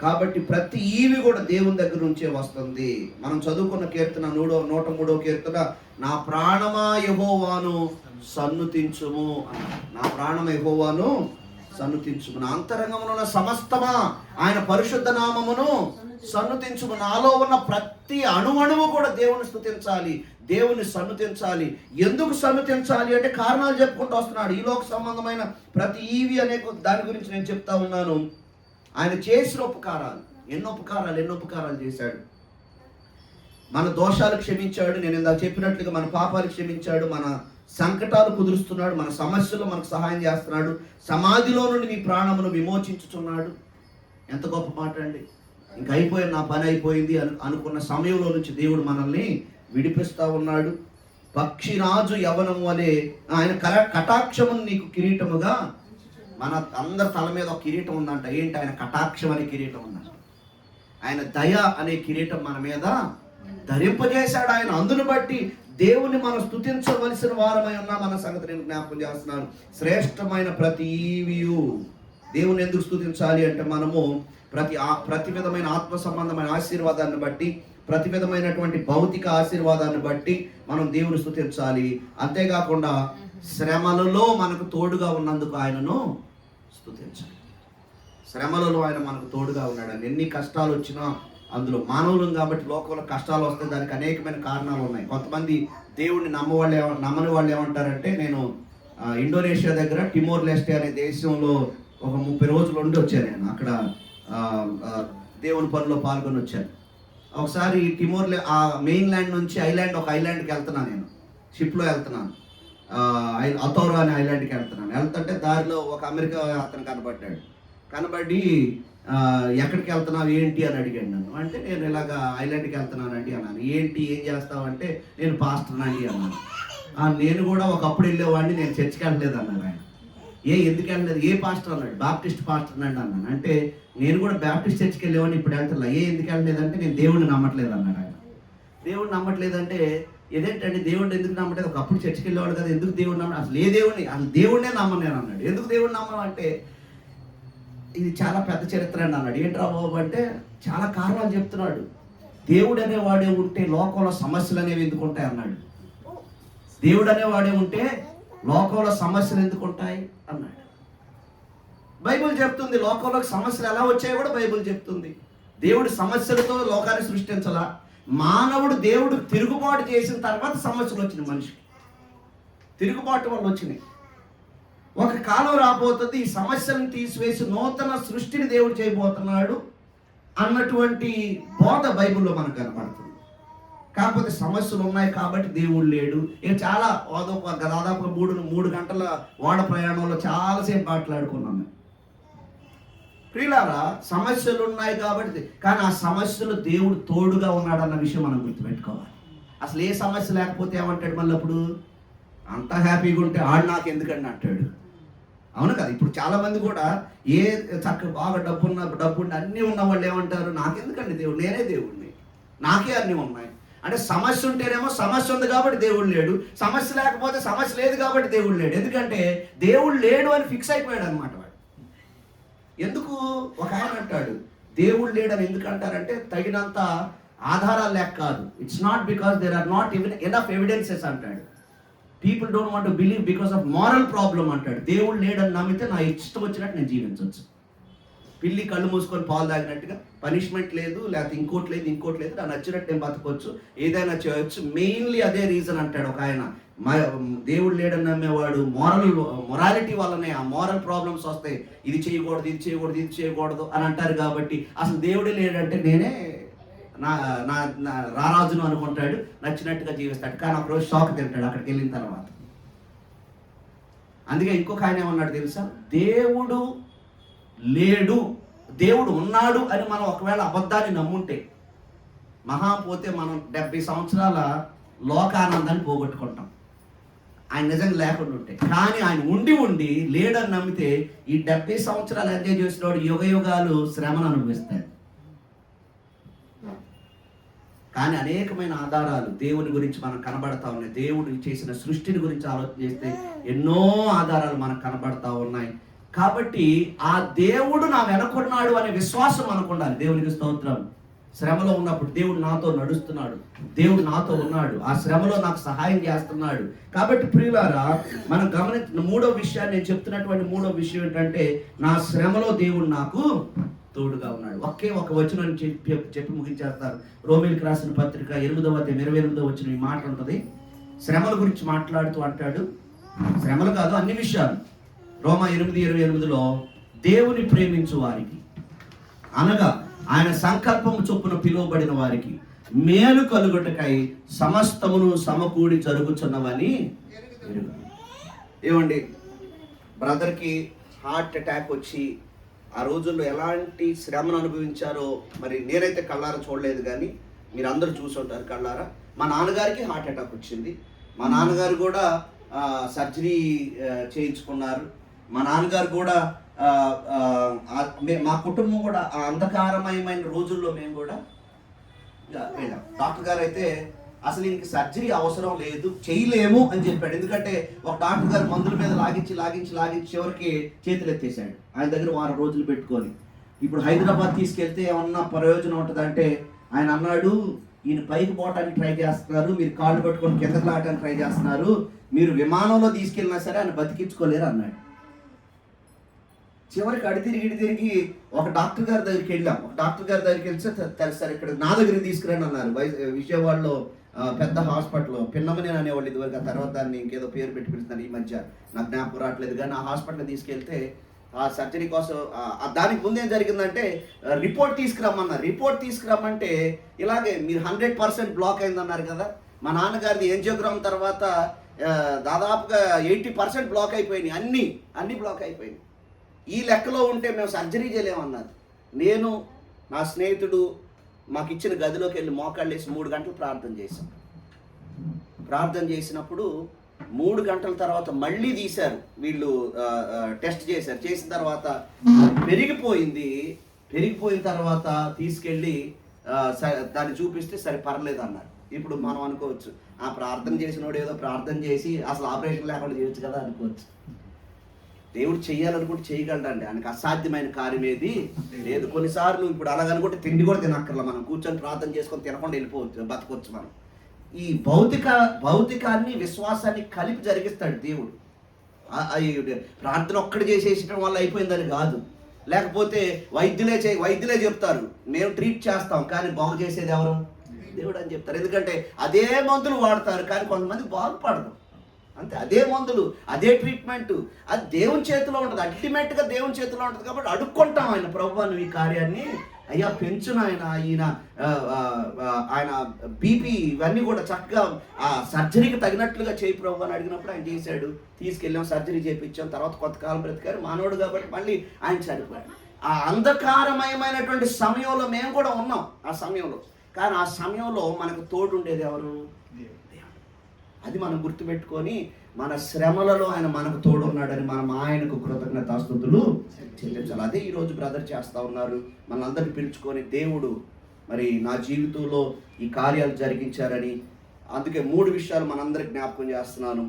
కాబట్టి ప్రతి ఈవి కూడా దేవుని దగ్గర నుంచే వస్తుంది. మనం చదువుకున్న కీర్తన 103వ కీర్తన, నా ప్రాణమా యెహోవాను సన్నుతించుము, నా ప్రాణమ యెహోవాను సన్నుతించుము, నా అంతరంగములో ఉన్న సమస్తమా ఆయన పరిశుద్ధ నామమును సన్నుతించుము. నాలో ఉన్న ప్రతి అణువణువు కూడా దేవుని స్తుతించాలి, దేవుని సన్నుతించాలి. ఎందుకు సన్నుతించాలి అంటే కారణాలు చెప్పుకుంటూ వస్తున్నాడు. ఈ లోక సంబంధమైన ప్రతి ఈవి అనే దాని గురించి నేను చెప్తా ఉన్నాను. ఆయన చేసిన ఉపకారాలు, ఎన్నో ఉపకారాలు చేశాడు. మన దోషాలు క్షమించాడు, నేను ఇందాక చెప్పినట్లుగా మన పాపాలు క్షమించాడు, మన సంకటాలు కుదురుస్తున్నాడు, మన సమస్యలు మనకు సహాయం చేస్తున్నాడు, సమాధిలో నుండి నీ ప్రాణమును విమోచించుచున్నాడు. ఎంత గొప్ప మాట అండి. ఇంక అయిపోయింది, నా పని అయిపోయింది అనుకున్న సమయంలో నుంచి దేవుడు మనల్ని విడిపిస్తూ ఉన్నాడు. పక్షిరాజు యవనం వలె ఆయన కటాక్షమును నీకు కిరీటముగా, మన అందరి తల మీద ఒక కిరీటం ఉందంట. ఏంటి? ఆయన కటాక్షం అనే కిరీటం ఉందంట. ఆయన దయ అనే కిరీటం మన మీద ధరింపజేశాడు ఆయన. అందును బట్టి దేవుని మనం స్తుతించవలసిన వారమై ఉన్నాం అన్న సంగతి నేను జ్ఞాపకం చేస్తున్నాను. శ్రేష్టమైన ప్రతి ఈవియు దేవుని ఎందుకు స్తుతించాలి అంటే మనము ప్రతి విధమైన ఆత్మ సంబంధమైన ఆశీర్వాదాన్ని బట్టి, ప్రతి విధమైనటువంటి భౌతిక ఆశీర్వాదాన్ని బట్టి మనం దేవుని స్తుతించాలి. అంతేకాకుండా శ్రమలలో మనకు తోడుగా ఉన్నందుకు ఆయనను స్తుతించాలి. శ్రమలలో ఆయన మనకు తోడుగా ఉన్నాడు. ఎన్ని కష్టాలు వచ్చినా, అందులో మానవులం కాబట్టి లోకంలో కష్టాలు వస్తే దానికి అనేకమైన కారణాలు ఉన్నాయి. కొంతమంది దేవుడిని నమ్మని వాళ్ళు ఏమంటారంటే, నేను ఇండోనేషియా దగ్గర టిమోర్ లెస్టే అనే దేశంలో ఒక 30 రోజులు ఉండి వచ్చాను. నేను అక్కడ దేవుని పనిలో పాల్గొని వచ్చాను. ఒకసారి ఆ మెయిన్ ల్యాండ్ నుంచి ఒక ఐలాండ్కి వెళ్తున్నాను. నేను షిప్లో వెళ్తున్నాను, అతోరా అనే ఐలాండ్కి వెళ్తుంటే దారిలో ఒక అమెరికా అతను కనబడి ఎక్కడికి వెళ్తున్నావు ఏంటి అని అడిగాడు నన్ను. అంటే నేను ఇలాగ ఐలాండ్కి వెళ్తున్నానండి అన్నాను. ఏంటి, ఏం చేస్తావంటే నేను పాస్టర్నండి అన్నాను. నేను కూడా ఒకప్పుడు వెళ్ళేవాడిని, నేను చర్చికి వెళ్ళలేదు అన్నాడు ఆయన. ఎందుకు వెళ్ళలేదు? ఏ పాస్టర్ అన్నాడు. బాప్టిస్ట్ పాస్టర్ అండి అన్నాను. అంటే నేను కూడా బాప్టిస్ట్ చర్చికి వెళ్ళేవాడిని, ఇప్పుడు వెళ్తున్నా. ఎందుకు వెళ్ళలేదంటే నేను దేవుడిని నమ్మట్లేదు అన్నాడు ఆయన. దేవుడిని నమ్మట్లేదంటే ఏదేంటండి, దేవుడిని ఎందుకు నమ్మట్లేదు? ఒకప్పుడు చర్చికి వెళ్ళేవాడు కదా, ఎందుకు దేవుడిని నమ్మడం? అసలు దేవుడినే నమ్మను నేను అన్నాడు. ఎందుకు దేవుడిని నమ్మను అంటే, ఇది చాలా పెద్ద చరిత్ర అండి అన్నాడు. ఏంట్రా బాబు అంటే, చాలా కారణాలు చెప్తున్నాడు. దేవుడు అనేవాడే ఉంటే లోకంలో సమస్యలు అనేవి ఎందుకు ఉంటాయి అన్నాడు. దేవుడు అనేవాడే ఉంటే లోకంలో సమస్యలు ఎందుకు ఉంటాయి అన్నాడు. బైబిల్ చెప్తుంది లోకంలోకి సమస్యలు ఎలా వచ్చాయో కూడా బైబిల్ చెప్తుంది. దేవుడు సమస్యలతో లోకాన్ని సృష్టించాల. మానవుడు దేవుడు తిరుగుబాటు చేసిన తర్వాత సమస్యలు వచ్చినాయి. మనిషికి తిరుగుబాటు వల్ల వచ్చినాయి. ఒక కాలం రాబోతుంది, ఈ సమస్యలను తీసివేసి నూతన సృష్టిని దేవుడు చేయబోతున్నాడు అన్నటువంటి బోధ బైబిల్లో మనకు కనపడుతుంది. కాకపోతే సమస్యలు ఉన్నాయి కాబట్టి దేవుడు లేడు. ఇక చాలా దాదాపు 3 గంటల ఓడ ప్రయాణంలో చాలాసేపు మాట్లాడుకున్నాం. ప్రియులారా, సమస్యలు ఉన్నాయి కాబట్టి, కానీ ఆ సమస్యలు దేవుడు తోడుగా ఉన్నాడన్న విషయం మనం గుర్తుపెట్టుకోవాలి. అసలు ఏ సమస్య లేకపోతే ఏమంటాడు మళ్ళీ అప్పుడు? అంత హ్యాపీగా ఉంటే ఆడు నాకు ఎందుకండి అంటాడు. అవును కదా. ఇప్పుడు చాలా మంది కూడా బాగా డబ్బు అన్నీ ఉన్న వాళ్ళు ఏమంటారు? నాకెందుకండి దేవుడు, నేనే దేవుడిని, నాకే అన్నీ ఉన్నాయి. అంటే సమస్య ఉంటేనేమో సమస్య ఉంది కాబట్టి దేవుడు లేడు, సమస్య లేకపోతే సమస్య లేదు కాబట్టి దేవుడు లేడు. ఎందుకంటే దేవుడు లేడు అని ఫిక్స్ అయిపోయాడు అనమాట వాడు. ఎందుకు? ఒక ఆయన అంటాడు దేవుడు లేడని ఎందుకు అంటారంటే, తగినంత ఆధారాలు లేక కాదు. It's not because there are not even enough evidences అంటాడు. People don't want to believe because of moral problem అంటాడు. దేవుడు లేడని నమ్మితే నా ఇష్టం వచ్చినట్టు నేను జీవించవచ్చు. పిల్లి కళ్ళు మూసుకొని పాలు తాగినట్టుగా, పనిష్మెంట్ లేదు, లేకపోతే ఇంకోటి లేదు, నాకు నచ్చినట్టు నేను బతకొచ్చు, ఏదైనా చేయొచ్చు. మెయిన్లీ అదే రీజన్ అంటాడు ఒక ఆయన. దేవుడు లేడని నమ్మేవాడు మొరాలిటీ వల్లనే ఆ మోరల్ ప్రాబ్లమ్స్ వస్తాయి. ఇది చేయకూడదు అని అంటారు. కాబట్టి అసలు దేవుడే లేడంటే నేనే రారాజును అనుకుంటాడు, నచ్చినట్టుగా జీవిస్తాడు. కానీ ఒకరోజు షాక్ తింటాడు అక్కడికి వెళ్ళిన తర్వాత. అందుకే ఇంకొక ఆయన ఏమన్నాడు తెలుసా? దేవుడు లేడు, దేవుడు ఉన్నాడు అని మనం ఒకవేళ అబద్ధాన్ని నమ్ముంటే పోతే మనం 70 సంవత్సరాల లోకానందాన్ని పోగొట్టుకుంటాం. ఆయన నిజంగా లేకుండా ఉంటే. కానీ ఆయన ఉండి లేడని నమ్మితే ఈ 70 సంవత్సరాలు ఎంజాయ్ చేసినవాడు యుగాలు శ్రమను అనుభవిస్తాడు. కానీ అనేకమైన ఆధారాలు దేవుని గురించి మనకు కనబడతా ఉన్నాయి. దేవుడు చేసిన సృష్టిని గురించి ఆలోచన చేస్తే ఎన్నో ఆధారాలు మనకు కనబడతా ఉన్నాయి. కాబట్టి ఆ దేవుడు నా వెనకున్నాడు అనే విశ్వాసం మనకు ఉండాలి. దేవునికి స్తోత్రం. శ్రమలో ఉన్నప్పుడు దేవుడు నాతో నడుస్తున్నాడు, దేవుడు నాతో ఉన్నాడు, ఆ శ్రమలో నాకు సహాయం చేస్తున్నాడు. కాబట్టి ప్రియులారా, మనం గమనించిన మూడో విషయాన్ని, నేను చెప్తున్నటువంటి మూడో విషయం ఏంటంటే, నా శ్రమలో దేవుడు నాకు తోడుగా ఉన్నాడు. ఒక వచనం చెప్పి ముగించేస్తారు. రోమీయులకు రాసిన పత్రిక 8వ అధ్యాయం 28వ వచనం ఈ మాట ఉంటుంది. శ్రమల గురించి మాట్లాడుతూ అంటాడు, శ్రమలు కాదు అన్ని విషయాలు. రోమా 8:28లో దేవుని ప్రేమించు వారికి, అనగా ఆయన సంకల్పము చొప్పున పిలువబడిన వారికి మేలు కలుగుటకై సమస్తమును సమకూడి జరుగుతున్నవని ఎరుగ. ఏమండి, బ్రదర్కి హార్ట్ అటాక్ వచ్చి ఆ రోజుల్లో ఎలాంటి శ్రమను అనుభవించారో మరి నేనైతే కళ్ళారా చూడలేదు, కానీ మీరు అందరూ చూసి ఉంటారు కళ్ళారా. మా నాన్నగారికి హార్ట్ అటాక్ వచ్చింది. మా నాన్నగారు కూడా సర్జరీ చేయించుకున్నారు. మా నాన్నగారు కూడా మా కుటుంబం కూడా ఆ అంధకారమయమైన రోజుల్లో మేము కూడా వెళ్ళాం. డాక్టర్ గారు అయితే అసలు ఇంక సర్జరీ అవసరం లేదు, చేయలేము అని చెప్పాడు. ఎందుకంటే ఒక డాక్టర్ గారు మందుల మీద లాగించి చివరికి చేతులు ఎత్తేసాడు. ఆయన దగ్గర 1 రోజులు పెట్టుకొని ఇప్పుడు హైదరాబాద్ తీసుకెళ్తే ఏమన్నా ప్రయోజనం ఉంటుందంటే, ఆయన అన్నాడు, ఈయన పైకి పోవటానికి ట్రై చేస్తున్నారు, మీరు కాళ్ళు పట్టుకొని కిందకి లాగడానికి ట్రై చేస్తున్నారు, మీరు విమానంలో తీసుకెళ్ళినా సరే ఆయన బతికించుకోలేరు అన్నాడు. చివరికి అడితిరిగి ఒక డాక్టర్ గారి దగ్గరికి వెళ్ళాం. ఒక డాక్టర్ గారి దగ్గరికి వెళ్తే సరే ఇక్కడ నా దగ్గరికి తీసుకురండి అన్నారు. విజయవాడలో పెద్ద హాస్పిటల్, పిన్నమనే అనేవాళ్ళు ఇదివరకు, ఆ తర్వాత దాన్ని ఇంకేదో పేరు పెట్టి పిలుస్తున్నారు ఈ మధ్య, నాకు జ్ఞాపకం రావట్లేదు. కానీ ఆ హాస్పిటల్ తీసుకెళ్తే ఆ సర్జరీ కోసం దానికి ముందేం జరిగిందంటే రిపోర్ట్ తీసుకురమ్మన్నారు. రిపోర్ట్ తీసుకురమ్మంటే ఇలాగే మీరు 100% బ్లాక్ అయిందన్నారు కదా. మా నాన్నగారిది యాంజియోగ్రామ్ తర్వాత దాదాపుగా 80% బ్లాక్ అయిపోయినాయి, అన్ని బ్లాక్ అయిపోయినాయి. ఈ లెక్కలో ఉంటే మేము సర్జరీ చేయలేమన్నారు. నేను నా స్నేహితుడు మాకు ఇచ్చిన గదిలోకి వెళ్ళి మోకాళ్ళు వేసి 3 గంటలు ప్రార్థన చేశాం. ప్రార్థన చేసినప్పుడు 3 గంటల తర్వాత మళ్ళీ తీశారు వీళ్ళు, టెస్ట్ చేశారు. చేసిన తర్వాత పెరిగిపోయిన తర్వాత తీసుకెళ్ళి దాన్ని చూపిస్తే సరే పర్లేదు అన్నారు. ఇప్పుడు మనం అనుకోవచ్చు, ఆ ప్రార్థన చేసినోడు ఏదో ప్రార్థన చేసి అసలు ఆపరేషన్ లేకుండా చేయొచ్చు కదా అనుకోవచ్చు. దేవుడు చెయ్యాలనుకుంటే చేయగలడండి, ఆయనకు అసాధ్యమైన కార్యం ఏది లేదు. కొన్నిసార్లు ఇప్పుడు అలాగనుకుంటే తిండి కూడా తినక్కర్లా, మనం కూర్చొని ప్రార్థన చేసుకొని తినకుండా వెళ్ళిపోవచ్చు, బతకొచ్చు మనం. ఈ భౌతికాన్ని విశ్వాసాన్ని కలిపి జరిగిస్తాడు దేవుడు. ప్రార్థన ఒక్కటి చేసేయడం వల్ల అయిపోయిందని కాదు. లేకపోతే వైద్యులే చెప్తారు మేము ట్రీట్ చేస్తాం, కానీ బాగు చేసేది ఎవరు? దేవుడు అని చెప్తారు. ఎందుకంటే అదే మందులు వాడతారు, కానీ కొంతమంది బాగుపడదు. అంతే, అదే మందులు, అదే ట్రీట్మెంట్, అది దేవుని చేతిలో ఉంటుంది. అల్టిమేట్గా దేవుని చేతిలో ఉంటుంది. కాబట్టి అడుక్కుంటాం ఆయన, ప్రభువా నువ్వు ఈ కార్యాన్ని అయ్యా పెంచున ఆయన బీపీ ఇవన్నీ కూడా చక్కగా ఆ సర్జరీకి తగినట్లుగా చేయి ప్రభు అని అడిగినప్పుడు ఆయన చేశాడు. తీసుకెళ్ళాం, సర్జరీ చేయించాం. తర్వాత కొంతకాలం బ్రతికారు, మానవుడు కాబట్టి మళ్ళీ ఆయన చనిపోయాడు. ఆ అంధకారమయమైనటువంటి సమయంలో మేము కూడా ఉన్నాం ఆ సమయంలో. కానీ ఆ సమయంలో మనకు తోడు ఉండేది ఎవరు? అది మనం గుర్తుపెట్టుకొని మన శ్రమలలో ఆయన మనకు తోడు ఉన్నాడని మనం ఆయనకు కృతజ్ఞతాస్తుతులు చెల్లించాలి. అదే ఈరోజు బ్రదర్ చేస్తూ ఉన్నారు. మనందరిని పిలుచుకొని దేవుడు మరి నా జీవితంలో ఈ కార్యాలు జరిగించారని. అందుకే 3 విషయాలు మనందరికి జ్ఞాపకం చేస్తున్నాను.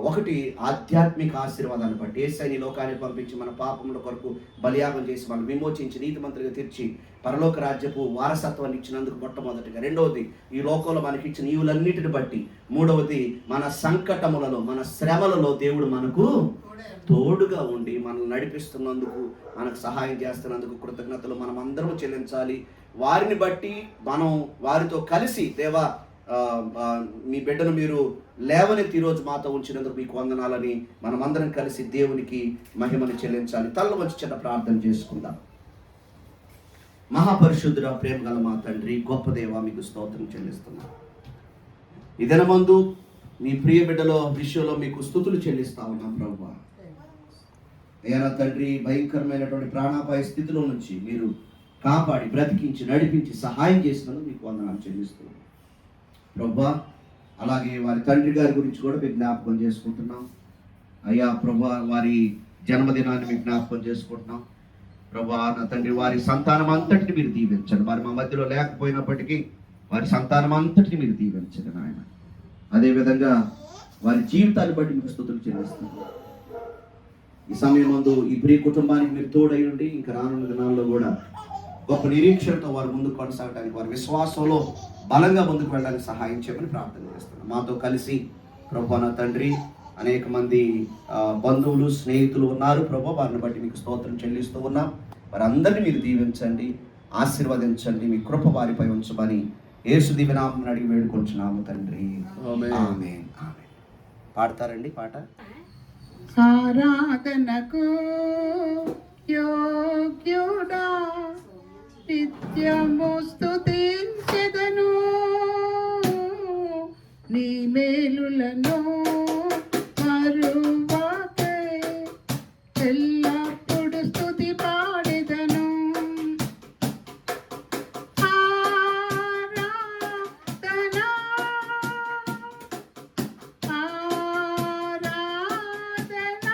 ఒకటి, ఆధ్యాత్మిక ఆశీర్వాదాన్ని బట్టి యేసయ్యని లోకానికి పంపించి మన పాపముల కొరకు బలియాగం చేసి మనం విమోచించి నీతిమంతులుగా తీర్చి పరలోక రాజ్యపు వారసత్వాన్ని ఇచ్చినందుకు మొట్టమొదటిగా. రెండవది, ఈ లోకంలో మనకి ఇచ్చిన ఈవులన్నిటిని బట్టి. మూడవది, మన సంకటములలో మన శ్రమలలో దేవుడు మనకు తోడుగా ఉండి మనల్ని నడిపిస్తున్నందుకు, మనకు సహాయం చేస్తున్నందుకు కృతజ్ఞతలు మనం అందరం చెల్లించాలి. వారిని బట్టి మనం వారితో కలిసి, దేవా మీ బిడ్డను మీరు లేవనెత్తి ఈరోజు మాతో ఉంచినందుకు మీకు వందనాలని మనమందరం కలిసి దేవునికి మహిమను చెల్లించాలి. తల్ల వచ్చి చిన్న ప్రార్థన చేసుకుందాం. మహాపరిశుద్ధుడ, ప్రేమ గల మా తండ్రి, గొప్ప దేవా, మీకు స్తోత్రం చెల్లిస్తున్నాం. ఈ దినమందు మీ ప్రియ బిడ్డలో విషయంలో మీకు స్తుతులు చెల్లిస్తా ఉన్నాం ప్రభువా. అయ్యా తండ్రి, భయంకరమైనటువంటి ప్రాణాపాయ స్థితిలో నుంచి మీరు కాపాడి బ్రతికించి నడిపించి సహాయం చేసినందుకు మీకు వందనాలు చెల్లిస్తున్నాం ప్రభువా. అలాగే వారి తండ్రి గారి గురించి కూడా మీకు జ్ఞాపకం చేసుకుంటున్నాం అయ్యా ప్రభువా. వారి జన్మదినాన్ని మీకు జ్ఞాపకం చేసుకుంటున్నాం ప్రభువా. నా తండ్రి, వారి సంతానం అంతటిని మీరు దీవించండి. వారి మా మధ్యలో లేకపోయినప్పటికీ వారి సంతానం అంతటిని మీరు దీవించండి నాయన. అదేవిధంగా వారి జీవితాన్ని బట్టి మీకు స్తుతులు చెల్లిస్తున్నాం ఈ సమయం ముందు ఈ ప్రియ కుటుంబానికి మీరు తోడై ఉండి ఇంకా రానున్న దినాల్లో కూడా గొప్ప నిరీక్షణతో వారు ముందుకు కొనసాగడానికి, వారి విశ్వాసంలో బలంగా ముందుకు వెళ్ళడానికి సహాయం చేయమని ప్రార్థన చేస్తున్నాం. మాతో కలిసి ప్రభు నా తండ్రి అనేక మంది బంధువులు స్నేహితులు ఉన్నారు ప్రభు, వారిని బట్టి మీకు స్తోత్రం చెల్లిస్తూ ఉన్నాం. వారందరినీ మీరు దీవించండి, ఆశీర్వదించండి, మీ కృప వారిపై ఉంచమని యేసు దివ్యనామమున అడిగి వేడుకొంచున్నాము తండ్రి. ఆమేన్. ఆమేన్. పాడతారండి పాట. ఆరాధనకు యోగ్యుడా నిత్యము స్తుతించెదను, నీ మేలులను మరువకే ఎల్లప్పుడు స్తుతి పాడెదను. ఆరాధన ఆరాధన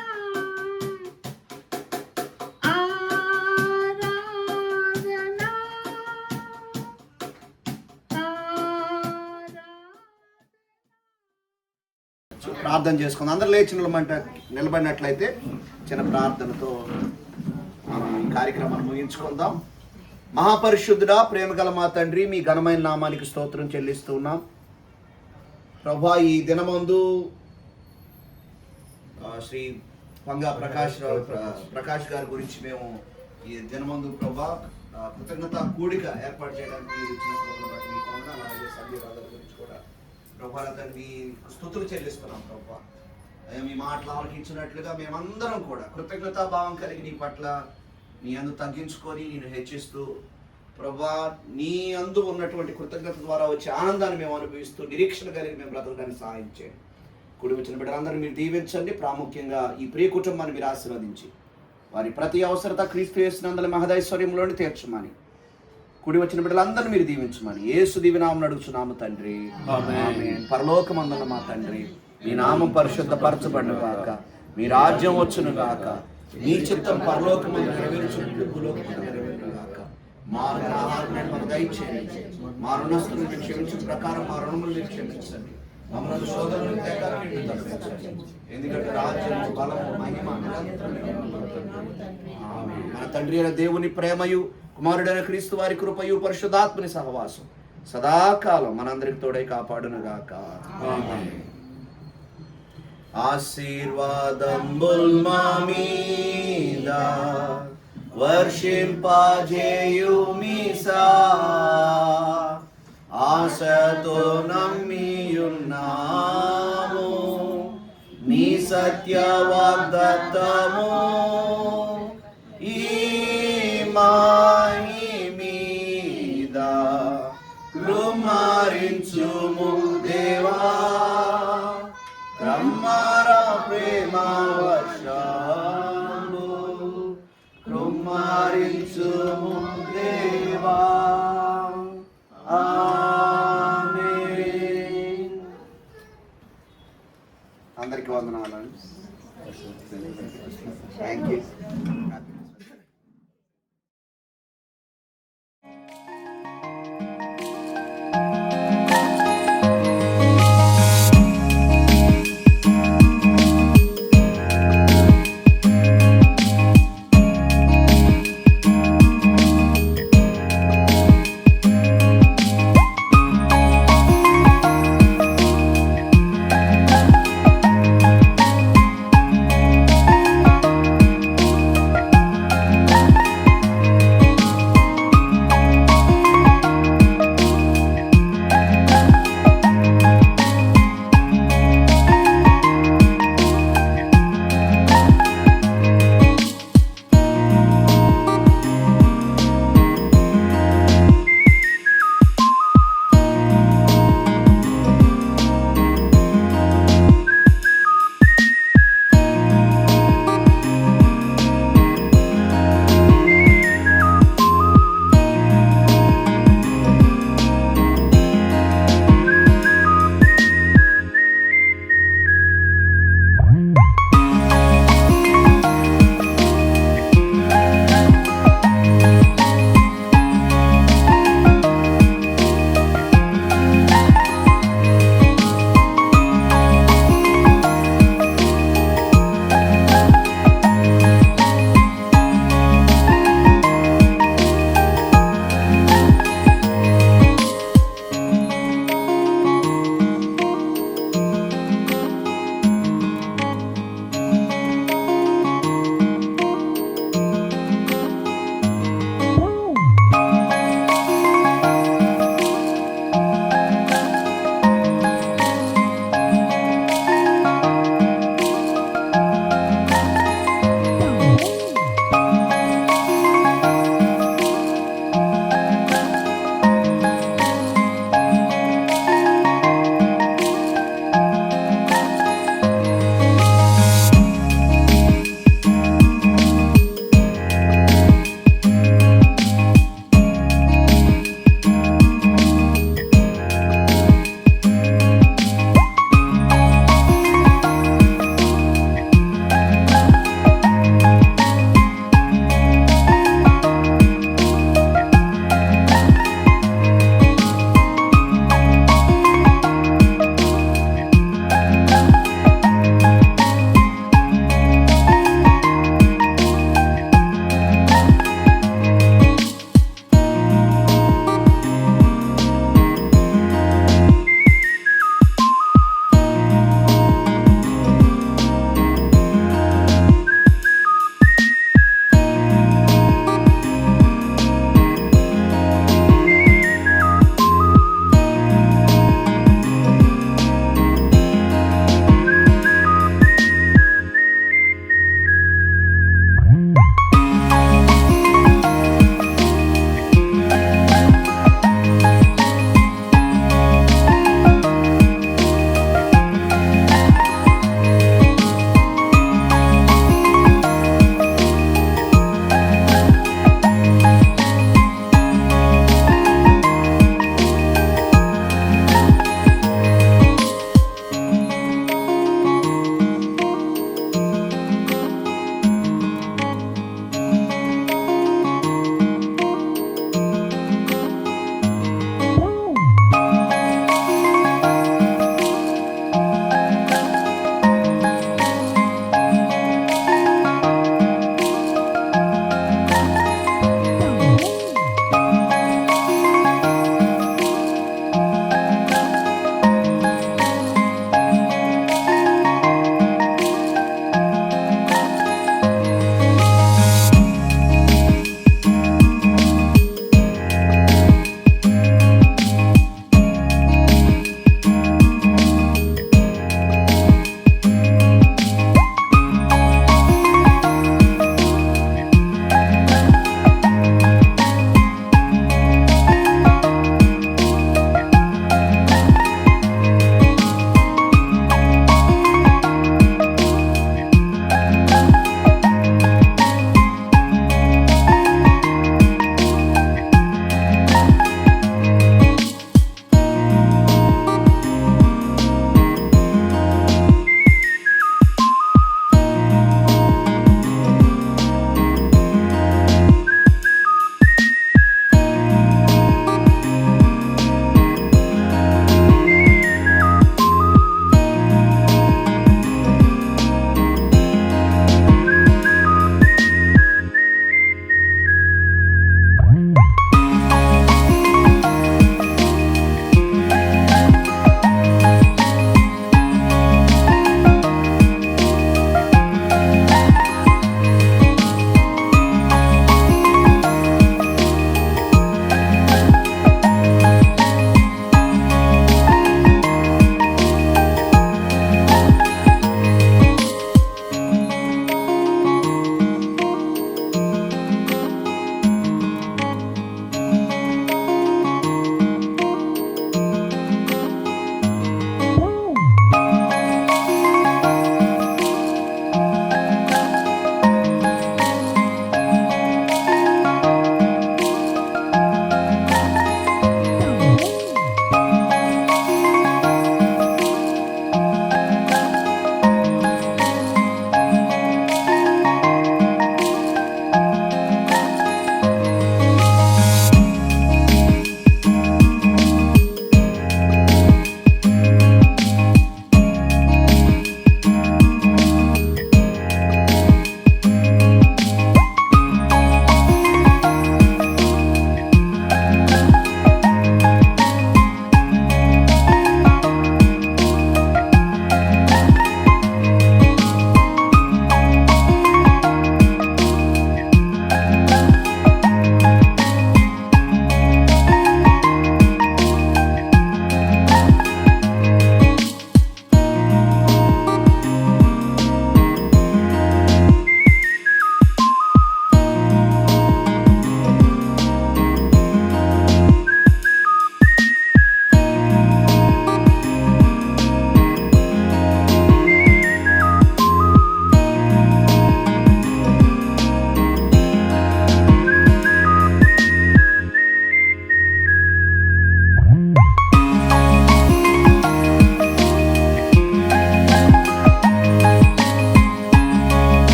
ఆరాధన ప్రార్థన చేసుకుందాం. అందరూ లేచి నిలబడినట్లయితే చిన్న ప్రార్థనతో మనం ఈ కార్యక్రమాన్ని ముగించుకుందాం. మహాపరిశుద్ధుడా, ప్రేమగల మా తండ్రి, మీ ఘనమైన నామానికి స్తోత్రం చెల్లిస్తూ ఉన్నాం ప్రభా. ఈ దినమందు శ్రీ పంగా ప్రకాష్ గారి గురించి మేము ఈ దినమందు ప్రభా కృతజ్ఞత కూడిక ఏర్పాటు చేయడానికి ఇచ్చిన ప్రభువును బట్టి మీకు వందనాలు. అలాగే సంఘీరాధన గురించి కూడా ప్రభా తండ్రి స్తుతులు చెల్లిస్తున్నాం ప్రభా. మీ మాటలు ఆలకించినట్లుగా మేమందరం కూడా కృతజ్ఞతా భావం కలిగి నీ పట్ల నీ అందు తగ్గించుకొని నేను హెచ్చిస్తూ ప్రభా నీ అందు ఉన్నటువంటి కృతజ్ఞత ద్వారా వచ్చే ఆనందాన్ని మేము అనుభవిస్తూ నిరీక్షణ కలిగి మేము బ్రతకడానికి సహాయం చేయండి. కుడి వచ్చిన బిడ్డలందరూ మీరు దీవించండి. ప్రాముఖ్యంగా ఈ ప్రియ కుటుంబాన్ని మీరు ఆశీర్వదించి వారి ప్రతి అవసరత క్రీస్తు యేసునందలి మహదైశ్వర్యంలోని తీర్చమని, కుడి వచ్చిన బిడ్డలందరినీ మీరు దీవించమని యేసు దివ్యనామమున అడుగుచున్నాము తండ్రి. ఆమేన్. పరలోకమందున్న మా తండ్రి, మీ నామం పరిశుద్ధపరచబడును గాక, మీ రాజ్యం వచ్చును గాక, మీ చిత్తం పరలోకమందు నెరవేర్చున్నట్లు భూలోకమందు నెరవేరును గాక. మా ఆహారం మాకు దయచేయండి, మా రుణస్తులను క్షమించిన ప్రకారం మా రుణములు మీరు క్షమించండి, మమ్మల్ని శోధనలు తేడానికి తప్పించండి, ఎందుకంటే రాజ్యం బలము మహిమ నిరంతరం ఆమేన్. మన తండ్రి అయిన దేవుని ప్రేమయు కుమారుడైన క్రీస్తు వారి కృపయు పరిశుద్ధాత్మని సహవాసం సదాకాలం మనందరికి తోడై కాపాడును గాక. ఆమేన్. ఆశీర్వాదంబుల్ మా మీద వర్షింపజేయుమిసా, ఆశతో నమ్మియున్నాము నీ సత్య వాగ్దత్తము. ఈ మాయి మీద కృమారించుము దేవా, బ్రహ్మర ప్రేమ వర్షము కృమారించుము దేవా. ఆమేన్. అందరికీ వందనాలు. Thank you.